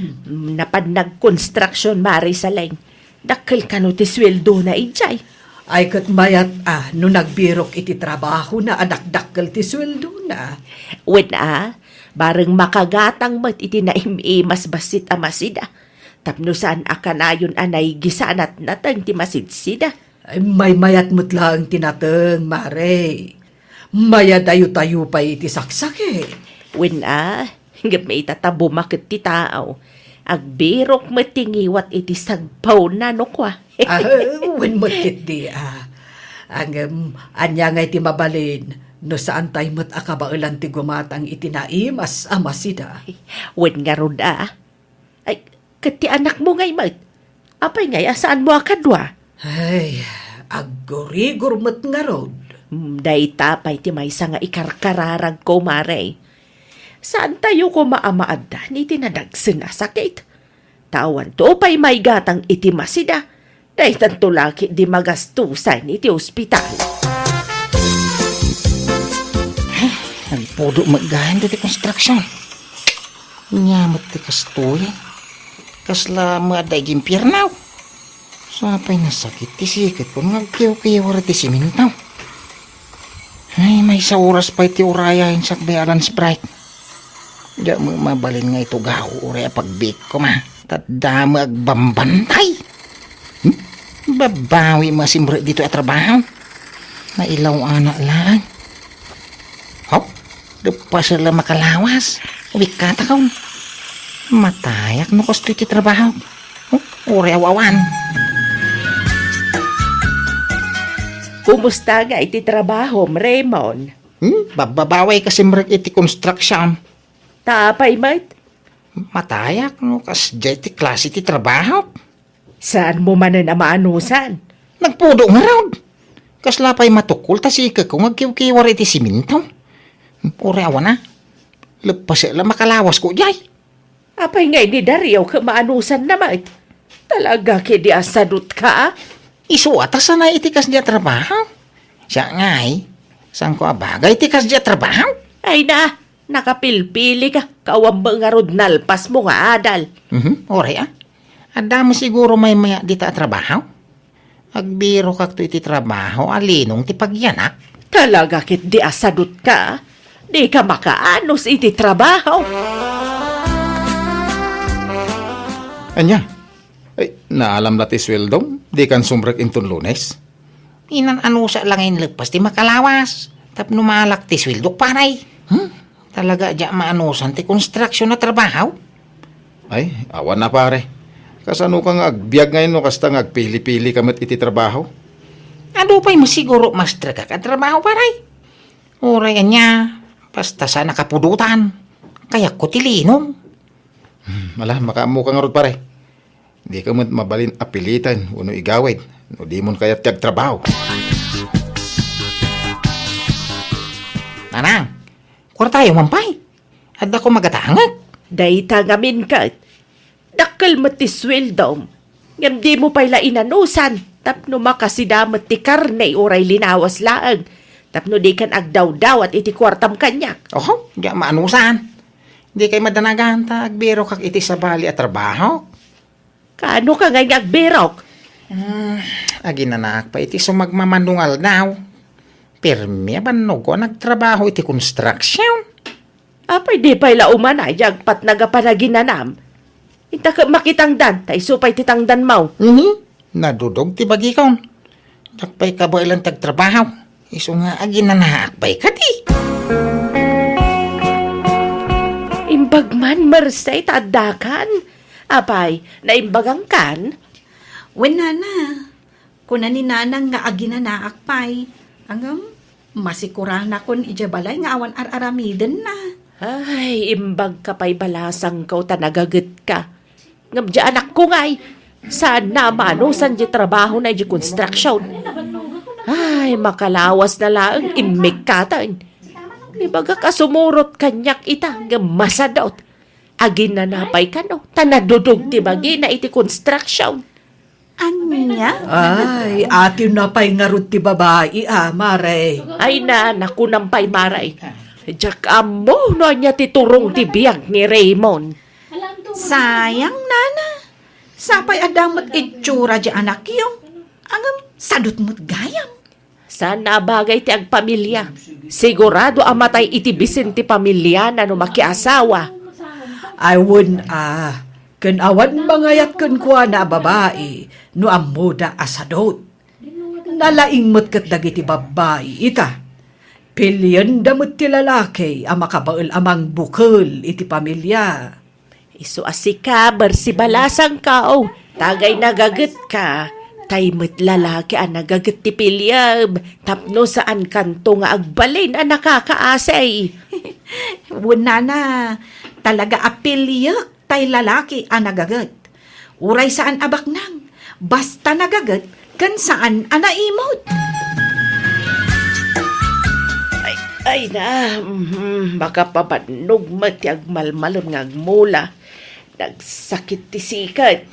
Napad nag-construction mari sa leng. Dakil ka no ti sweldo na ijay. Ay kat mayat no nagbirok iti trabaho na anak-dakkel ti sweldo na. Wen bareng makagatang mat iti naimimas basit a masida. Tapno saan akanayon anay gisanat natang ti masidsida. Ay may mayat mo't lang tinateng, mare. Mayat ayo-tayo pa iti saksake. Wen hingga may tatabo makit ti tao. Agbirok matingiwat iti sagpaw na no kwa. Wen mo't kit di Ang anya nga iti mabalin, no saan tayo mo't akabailan ti gumatang iti naimas amasida. Wen nga ron Ay, kati anak mo ngay mat. Apay ngay, saan mo akadwa? Ay, aggurigor mo't nga rod. Day tapay ti may nga ikarkararag ko, mare. Saan tayo ko maamaadda ni tinadagsin na sakit? Tawan to pa'y may gatang iti masida. Day tanto laki di magastusan iti ospital. Nagpudo magahan dito construction. Nyamot ti kastoy. Kasla maaday gimpirnaw. Sapay nasakit ti sikit kung nagkiw-kiw ti simintaw. Ay, may sa oras pa iti urayahin sa bayalan Sprite. Diya mo mabalin nga ito gaho uray pagbik ko ma. Tadda mo agbambantay. Babawi masimbre dito at trabaho. Nailaw anak lang. Hop, depa sila makalawas. Wikata kaon. Matayak no kosto iti trabaho. Uri awawan. Kumusta nga iti trabaho, Raymond? Babaway kasi mrek iti construction. Tapay, mate? Matayak no kas iti klase iti trabaho. Saan mo man na maanusan? Nagpudo nga raw. Kaslapay matukul ta si kung agkiw-kiwar iti siminto. Uri awan na. Lepas sila makalawas ko jay. Apay nga ni Dario ka maanusan na, mate? Talaga kidi asadot ka, ah? Isu atas na itikas dia trabaho. Siya ngay, saan ko abagay itikas dia trabaho? Ay na, nakapilpili ka. Kawamba nga rod nalpas mo nga, adal. Ore ah. Adamo siguro may maya dita trabaho. Agbiro kak to iti trabaho, alinong ti pagyanak. Talaga kit di asadot ka, ah? Di ka makaanos iti trabaho. Anya? Ay, naalam na ti sweldong? Di kan sumrek intun Lunes? Inanusa lang yung lepas ti makalawas. Tap numalak ti swildok paray. Talaga dya maanusan ti construction na trabaho. Ay, awan na pare. Kasano kang agbiag ngayon no kasta agpili-pili kamit iti trabaho? Ano pa'y masiguro master ka trabaho paray? Oray niya, basta sa nakapudutan. Kaya ko tilinong. Mala, makamu ka nga rod pare. Di ka mabalin apilitan, uno igawid. No di mon kayat tiyag trabaho. Nanang, kura tayo mampay. At ako magatangag. Dayta ngamin ka. Dakal mati sweldom. Ngam di mo pa'y inanusan. Tapno makasidamat ti karne oray linawas laang. Tapno di kan agdaw-daw at iti kwartam kanyak. Oho, di maanusan. Di kay madanagan ta, agbiro kak iti sabali at trabaho. Kaano ka ngay agbirok? Aginanak pa iti sumagmamanungal daw. Pirmi abanog ko nagtrabaho iti construction. Apay di pa'y laumanay, jagpat nagapanaginanam. Ita ka makitang dan, tay supay titangdan mau. Nadudog ti bagi kaon. Dakpay ka ba ilang tagtrabaho? Iso nga aginanak pa'y ka di. Imbagman marsay tadakan. Apay, naimbagang kan? Wala na. Kuna ni nanang nga aginanaak pay. Hanggang masikurahan akon ijabalay nga awan ar-aramiden na. Ay, imbag ka pa'y balasang ko tanagagat ka. Ngam di anak ko ngay. Saan na manusan di trabaho na di construction? Ay, makalawas na lang imik katan. Ibaga ka sumurot kanyak ita nga masadot. Agin na napay ka no. Tanadudog ti bagi na iti construction. Anya? Ay, atin na pa'y nga rod ti babae, mare. Ay na, nakunampay maray. Diyak amo no niya titurong ti biyag ni Raymond. Sayang, nana. Sapay adamot itsura di anak yung. Angam, sadot mo't gayam. Sana bagay ti agpamilya. Sigurado amatay iti bisin ti pamilya na no makiasawa. I wouldn't, kan awan mangayat kan kwa na babae, no amuda asadot. Nalaing mo't kat dagiti babae, ita. Pilyan damot ti lalaki, ang makabaul amang bukol iti pamilya. Isu asika, barsi balasang kao. Tagay nagagat ka. Taymit lalaki ang nagagat ti pilyab. Tapno saan kanto nga agbalin ang nakakaasay. Wala na. Talaga apilyak tay lalaki ang nagagat. Uray saan abak nang. Basta nagagat, kan saan anaimot. Ay na, baka pabanog matiag malmalon nga agmula. Nagsakit ti sikat.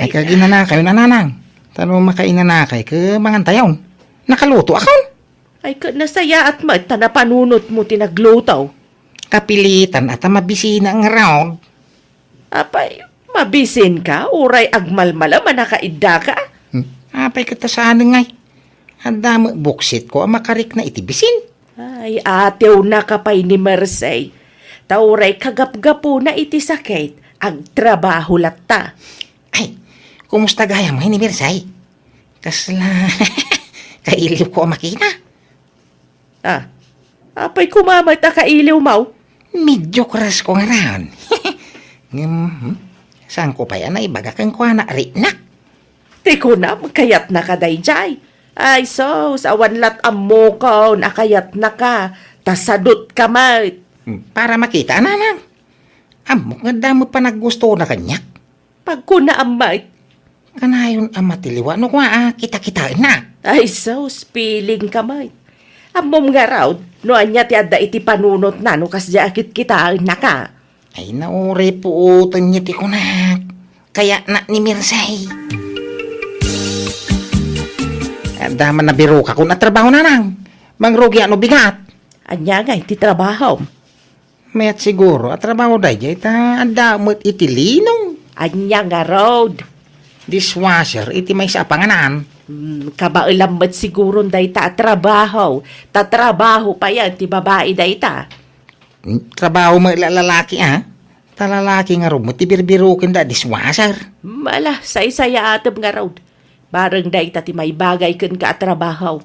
Ay kaginanakay nananang. Tano makainanakay ka mangantayaw. Nakaluto ako. Ay ka nasaya at mata na panunot mo tinaglutaw. Kapilitan at mabisina ang round. Apay, mabisin ka? Uray agmalmala manakaida ka? Apay katasaan ngay. Handa mo buksit ko ang makarik na itibisin. Ay, atew na kapay ni Mersey. Tauray kagap-gapo na iti sakit. Ang trabaho latta. Ay, kumusta gaya mo ni Mirsay? Kasla, kailiw ko makita. Apay kumamay ta kailiw mo. Medyo kras ko nga raon. Saan ko pa yan ay bagakan ko na rinak? Tiko na, magkayat na ka dayjay. Ay sos, awan lat amo ko, nakayat na ka. Tasadot ka mat. Para makita na lang. Amo nga damo pa naggusto na kanyak. Pag ko na amay, Kanayon ang matiliwa. No kwa kita-kita na. ay sos, piling ka mat. Amom nga raw, no anya ti adda iti panunot na, no kas akit kita na ka. Ay naure po tanyiti ko na. Kaya na ni Mirsay. Daman na biro ka kung natrabaho na lang. Mangrugi ano bigat. Anya nga iti trabaho. Mayat siguro at trabaho dahi ta andamot iti linong. Anya nga road. Dishwasher iti may sa panganan. Kabailambat siguro day ta trabaho. Tatrabaho pa yan ti babae day ta. Trabaho mo lalaki Talalaki nga ro mo ti birbirukin da dishwasher. Mala, say-saya atom nga road. Barang day ta ti may bagay ken ka trabaho.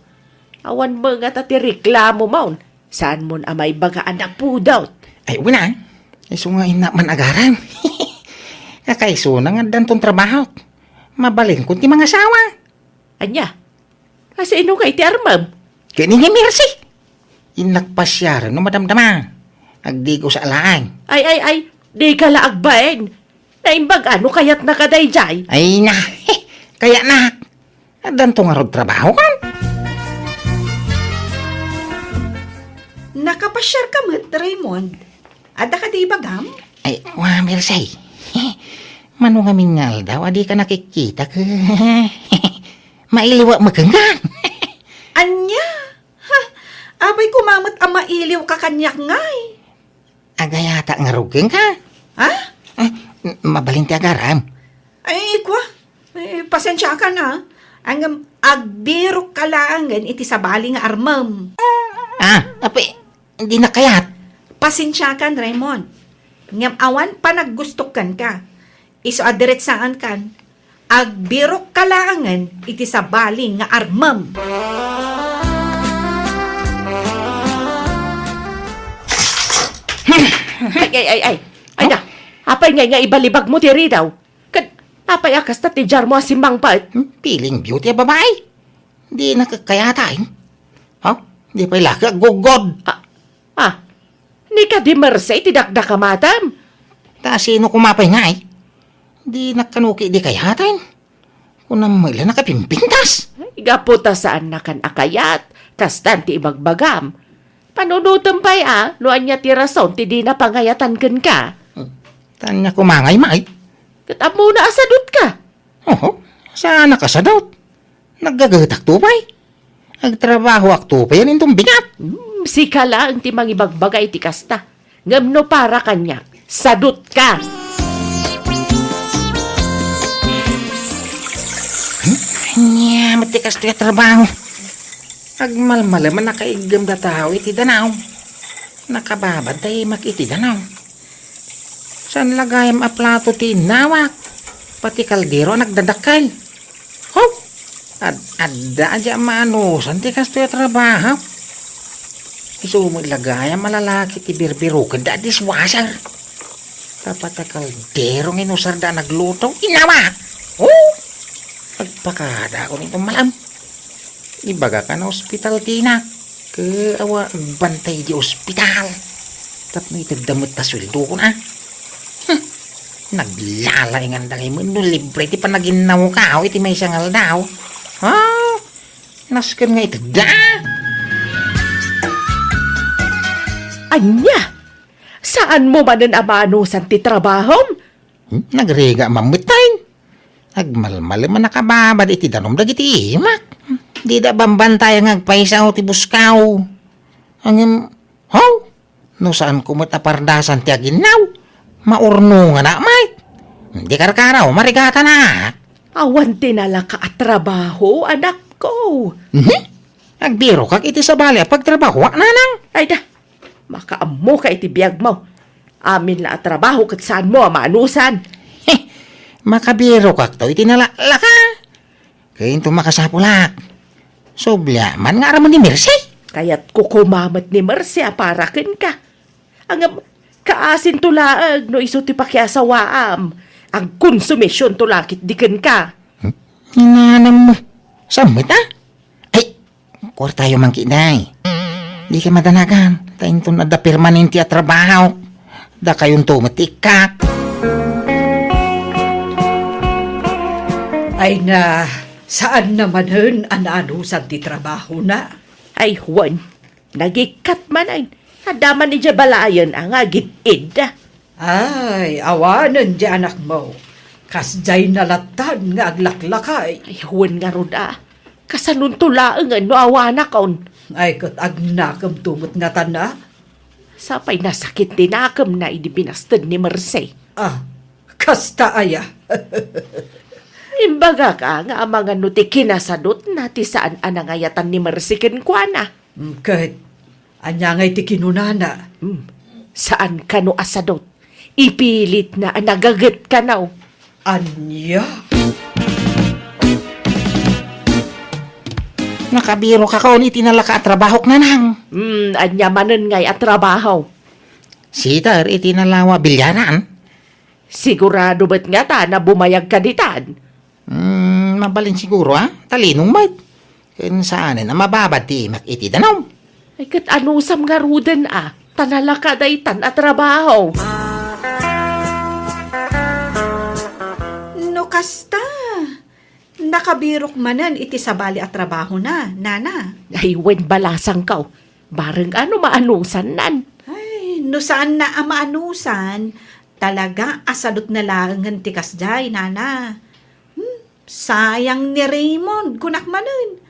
Awan mo nga ta ti reklamo maun. Saan mo amay bagaan na pudot? Ay wala. Iso nga ina man agaran. Kakaiso na nga dantong trabaho. Mabalin ko ti mga asawa. Anya? Kasi ino kay ti armam? Kini nga Mercy. Inakpasyar no madamdama. Agdigo sa alaan. Ay, di ka laagbaen. Naimbag ano kayat na kadayjay? Ay na, kaya na. Danto nga rod trabaho kan. Nakapasyar ka mat, Raymond. Ada ka di bagam? Ay, Mercy. Mano nga mingal daw, adi ka nakikita ka. Mailiwa maganggan. Anya? Ha? Abay kumamot ang mailiw ka kanyak ngay. Agayata nga rugeng ka. Ha? Mabalin ti agaram. Ay, kwa. Pasensya ka na. Ang agbiro kalaangan iti sabali nga armam. Api, hindi na kayat. Pasensya ka, Raymond. Ngam awan pa naggustukan ka. Iso adiretsahan kan. Agbiro kalaangan iti sabali nga armam. Ay na, apay nga ibalibag mo ti ridaw. Apay akas na ti jar mo asimang pat. Piling beauty babae. Di nakakayatain. Di pa ilaka gugod. Ni ka di Mercy, ti dakdak ka matam. Ta sino kumapay nga Di nakanuki di kayatain. Kunang maila nakapimpintas. Igaputa saan na kan akayat, kastan ti ibagbagam. Panunutom pa'y luan niya ti rason ti di na pangayatan ken ka. Tanya kumangay may. Katap mo na asadot ka. Saan nakasadot? Naggagatak tupay. Agtrabaho ak tupay yan intong bingat. Si kala ang ti mangibagbagay ti kasta. Ngamno para kanya, sadot ka. Nya, matikas ti trabaho. Agmalmalaman nakaigam da tao iti danaw. Nakababad tayo makiti danaw. Saan lagayam a plato ti nawak? Pati kaldero nagdadakal. Adda aja maanusan ti kasto trabaho. Iso mo ilagayam malalaki ti birbirukan da dishwasher. Tapat a kaldero nginusar da nagluto. Inawak! Pagpakada ko nito malam. Ibaga ka na ospital tina. Kaawa bantay di ospital. Tapno itagdamot ta sweldo ko na. Naglalaingan da kayo mo. No libre ti panaginaw ka. Iti may sangal daw. Naskan nga itagda. Anya? Saan mo manan amanusan ti trabahom? Nagrega mamutain. Agmalmal man nakababad iti danom dagiti imak. Di da bambantay ang agpaisaw ti buskaw. No saan kumot apardasan ti aginaw? Maurno nga na, mate. Di karkaraw, marigata na. Awan tinala ka at trabaho, anak ko. Agbiro kag iti sa bali pagtrabaho, nanang. Ay da, makaamo ka iti biyag mo. Amin na at trabaho kat saan mo amanusan. Makabiro kag to iti nalaka. Kaya ito makasapulak. Sobya man nga ramon ni Mercy. Kaya't kukumamat ni Marcia para ken ka. Ang kaasin tulaag no iso ti pakyasawaam. Ang konsumisyon tulakit di ken ka. Hinanam mo. Samit ah? Ay, kuwar tayo mangkinay. Di ka madanagan. Tayo ito na da permanente at trabaho. Da kayong tumatikak. Ay na, saan naman hun ang anusan ti trabaho na? Ay Juan, nagikat man ay. Hadaman ni Jabalayan ang agit-id. Ay, awanan di anak mo. Kasjay nalatan nga aglaklakay. Ay Juan nga roda. Kasanun tulaang no awana kaon. Ay kat agnakam tumot nga tana. Sapay nasakit tinakam na idibinastad ni Marcy. Ah, kasta aya. Imbaga ka nga ang mga nuti kinasadot na ti saan anangayatan ni Marcy kenkwana. Kahit anya ngay ti kinunana. Saan ka no asadot? Ipilit na nagagat ka naw. Anya? Nakabiro ka kaon itinala ka at trabaho na nang. Anya manen ngay at trabaho. Sitar itinalawa bilyanan. Sigurado ba't nga ta na bumayag ka ditan? Mabalin siguro ah. Talinong mat. Kaya saan na mababad ti makiti danaw. Ay kat anusam nga ruden tanala ka daytan at trabaho. No kasta. Nakabirok manan iti sabali at trabaho na, nana. Ay wen balasang kaw. Bareng ano maanusan nan. Ay, no saan na amaanusan, talaga asadot na lang ti kasjay, nana. Sayang ni Raymond, kunak manan.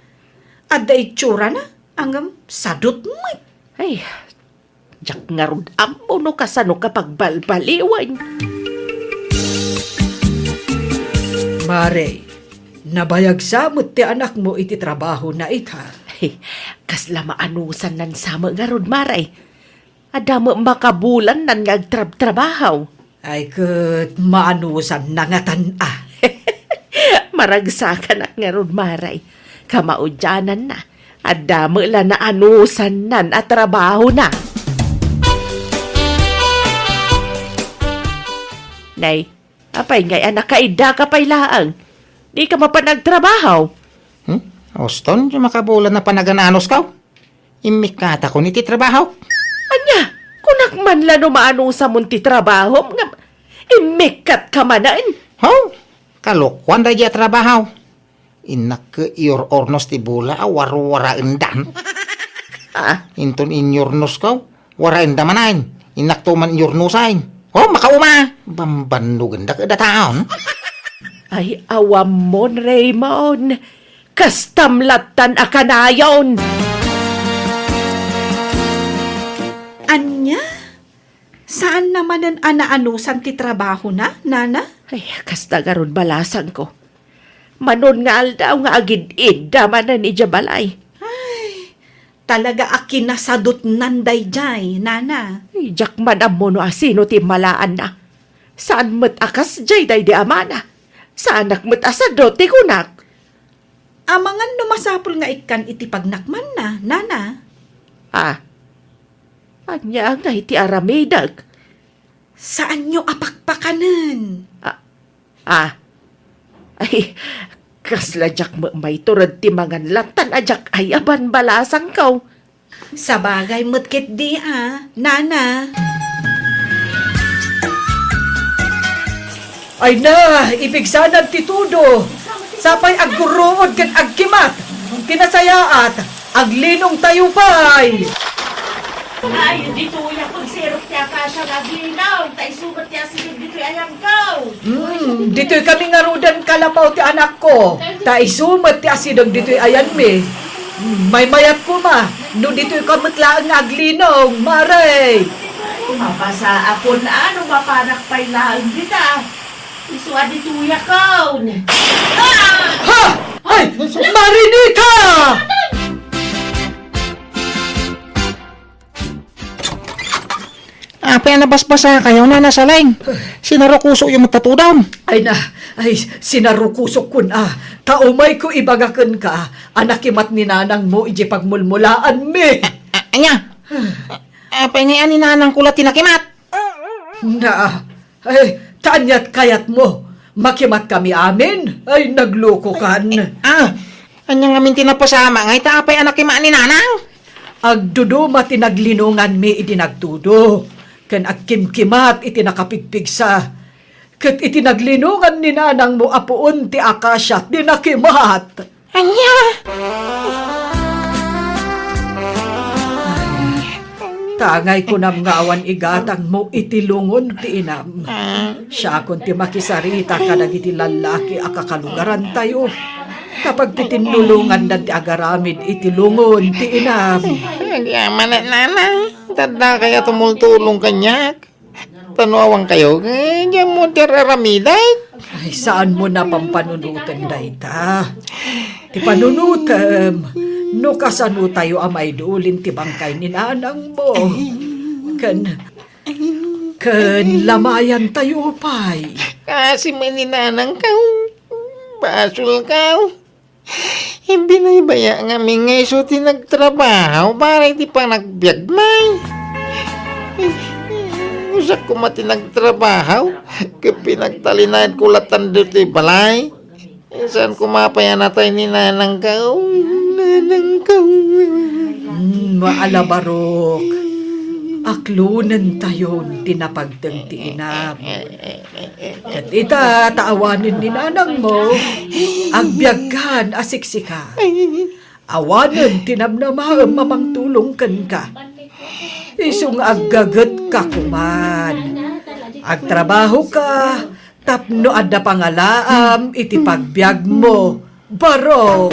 Adda itsura na, hanggang sadot mo. Ay, jak nga rod ampo no kasano kapag balbaliwan. Mare, nabayag samot ti anak mo iti trabaho na ita. Ay, kasla maanusan nan sama nga rod maray. Adamo makabulan nan nga trabaho. Ay kat maanusan nangatan Maragsakan ak nga rod maray. Kamaudyanan na. Adamo la na anusan nan at trabaho na. Nay, apay ngay anak kaida ka pay laang. Di ka mapanagtrabaho. Auston, yung makabulan na panagananos ka. Imikata ko niti trabaho. Anya, kunak man la no maano sa munti trabaho, nga imikat ka manan. Kalokwan da dya trabaho. Inak ke iyor ornos ti bula warwara endan. Inton inyornos ka, wara enda manain. Inak to man iyornosain. Makauma. Bambanugan da kada taon. Ay, awam mon, Raymond. Kastamlatan akanayon. Anya? Saan naman ang anaanusan ti trabaho na, nana? Ay, kasta garon balasan ko. Manon nga aldaw nga agid-id daman na ni Jabalay. Talaga akin na sadot nanday jay, nana. Ay, jak manam mo no asino ti malaan na. Saan mat akas jay day di amana? Saan nakmat asado ti kunak? Amangan numasapol nga ikan iti pagnakman na, nana. Anya nga iti aramidag. Saan nyo apakpakanan? Ay, kasladyak mo may turad ti mangan latan ajak ay aban balasang kaw. Sa bagay mutkit di nana. Ay na, ibig sana titudo. Sapay agguruod ken agkimat. Kinasayaat, aglinong tayo pay. Ay, dito yung pagsirok tiya ka siya naginaw. Tay sugat tiya silid dito ayang kaw. Dito'y kami ngarudan kalapaw ti anak ko. Ta isumat ti asidog dito'y ayan mi. May mayat ko ma. No dito'y kamatlaan nga aglinong, maray. Mapasa ako na ano mapanak pa'y lahang dita. Isuwa dito yung kaw. Ha! Ay! Marinita! Apa yan nabasbasa kayo na nasa line? Sinarukuso yung magtatudaw. Ay na, ay sinarukusok ko na. Kaumay ko ibagakan ka, anak imat ni nanang mo iji pagmulmulaan me. Anya? Apa nga ni nanang kulat tinakimat? Na, ay, tanyat kayat mo. Makimat kami amin, ay nagloko kan. Anya nga min tinapasama nga ita apay anak ima ni nanang? Agdudo matinaglinungan mi iti nagtudo. Ken agkimkimat iti nakapigpigsa. Ket iti naglinungan ni nanang mo apuon ti akasyat di nakimat. Anya? Tangay ko nam nga awan igatang mo iti lungon ti inam. Siya kun ti makisarita kadag iti lalaki akakalugaran tayo. Kapag titinulungan na ti agaramid iti lungon ti inam. Yaman na nanang. Tanda kaya tumultulong kanyak. Tanuawang kayo, ganyan mo diraramiday. Ay, saan mo na pampanunutan dayta? Ti panunutem, no kasano tayo amay duulin ti bangkay ni nanang mo. Ken lamayan tayo pay. Kasi may ninanang kaw. Basul kaw. Ibinaybaya nga mi ngay so tinagtrabaho para hindi pa nagbiagmay. Usak ko mati nagtrabaho. Pinagtalinad ko latan dito balay. Saan kumapaya na tayo ni nanang kaw? Nanang kaw. Maalabarok. Aklunan tayo tinapagtang ti inam. Kat ita taawanin ni nanang mo. Agbiagkan asiksika. Awanan tinamnama mamangtulong ka. Isung aggagat ka kuman. Agtrabaho ka, tapno adda pangalaam iti pagbiag mo. Baro!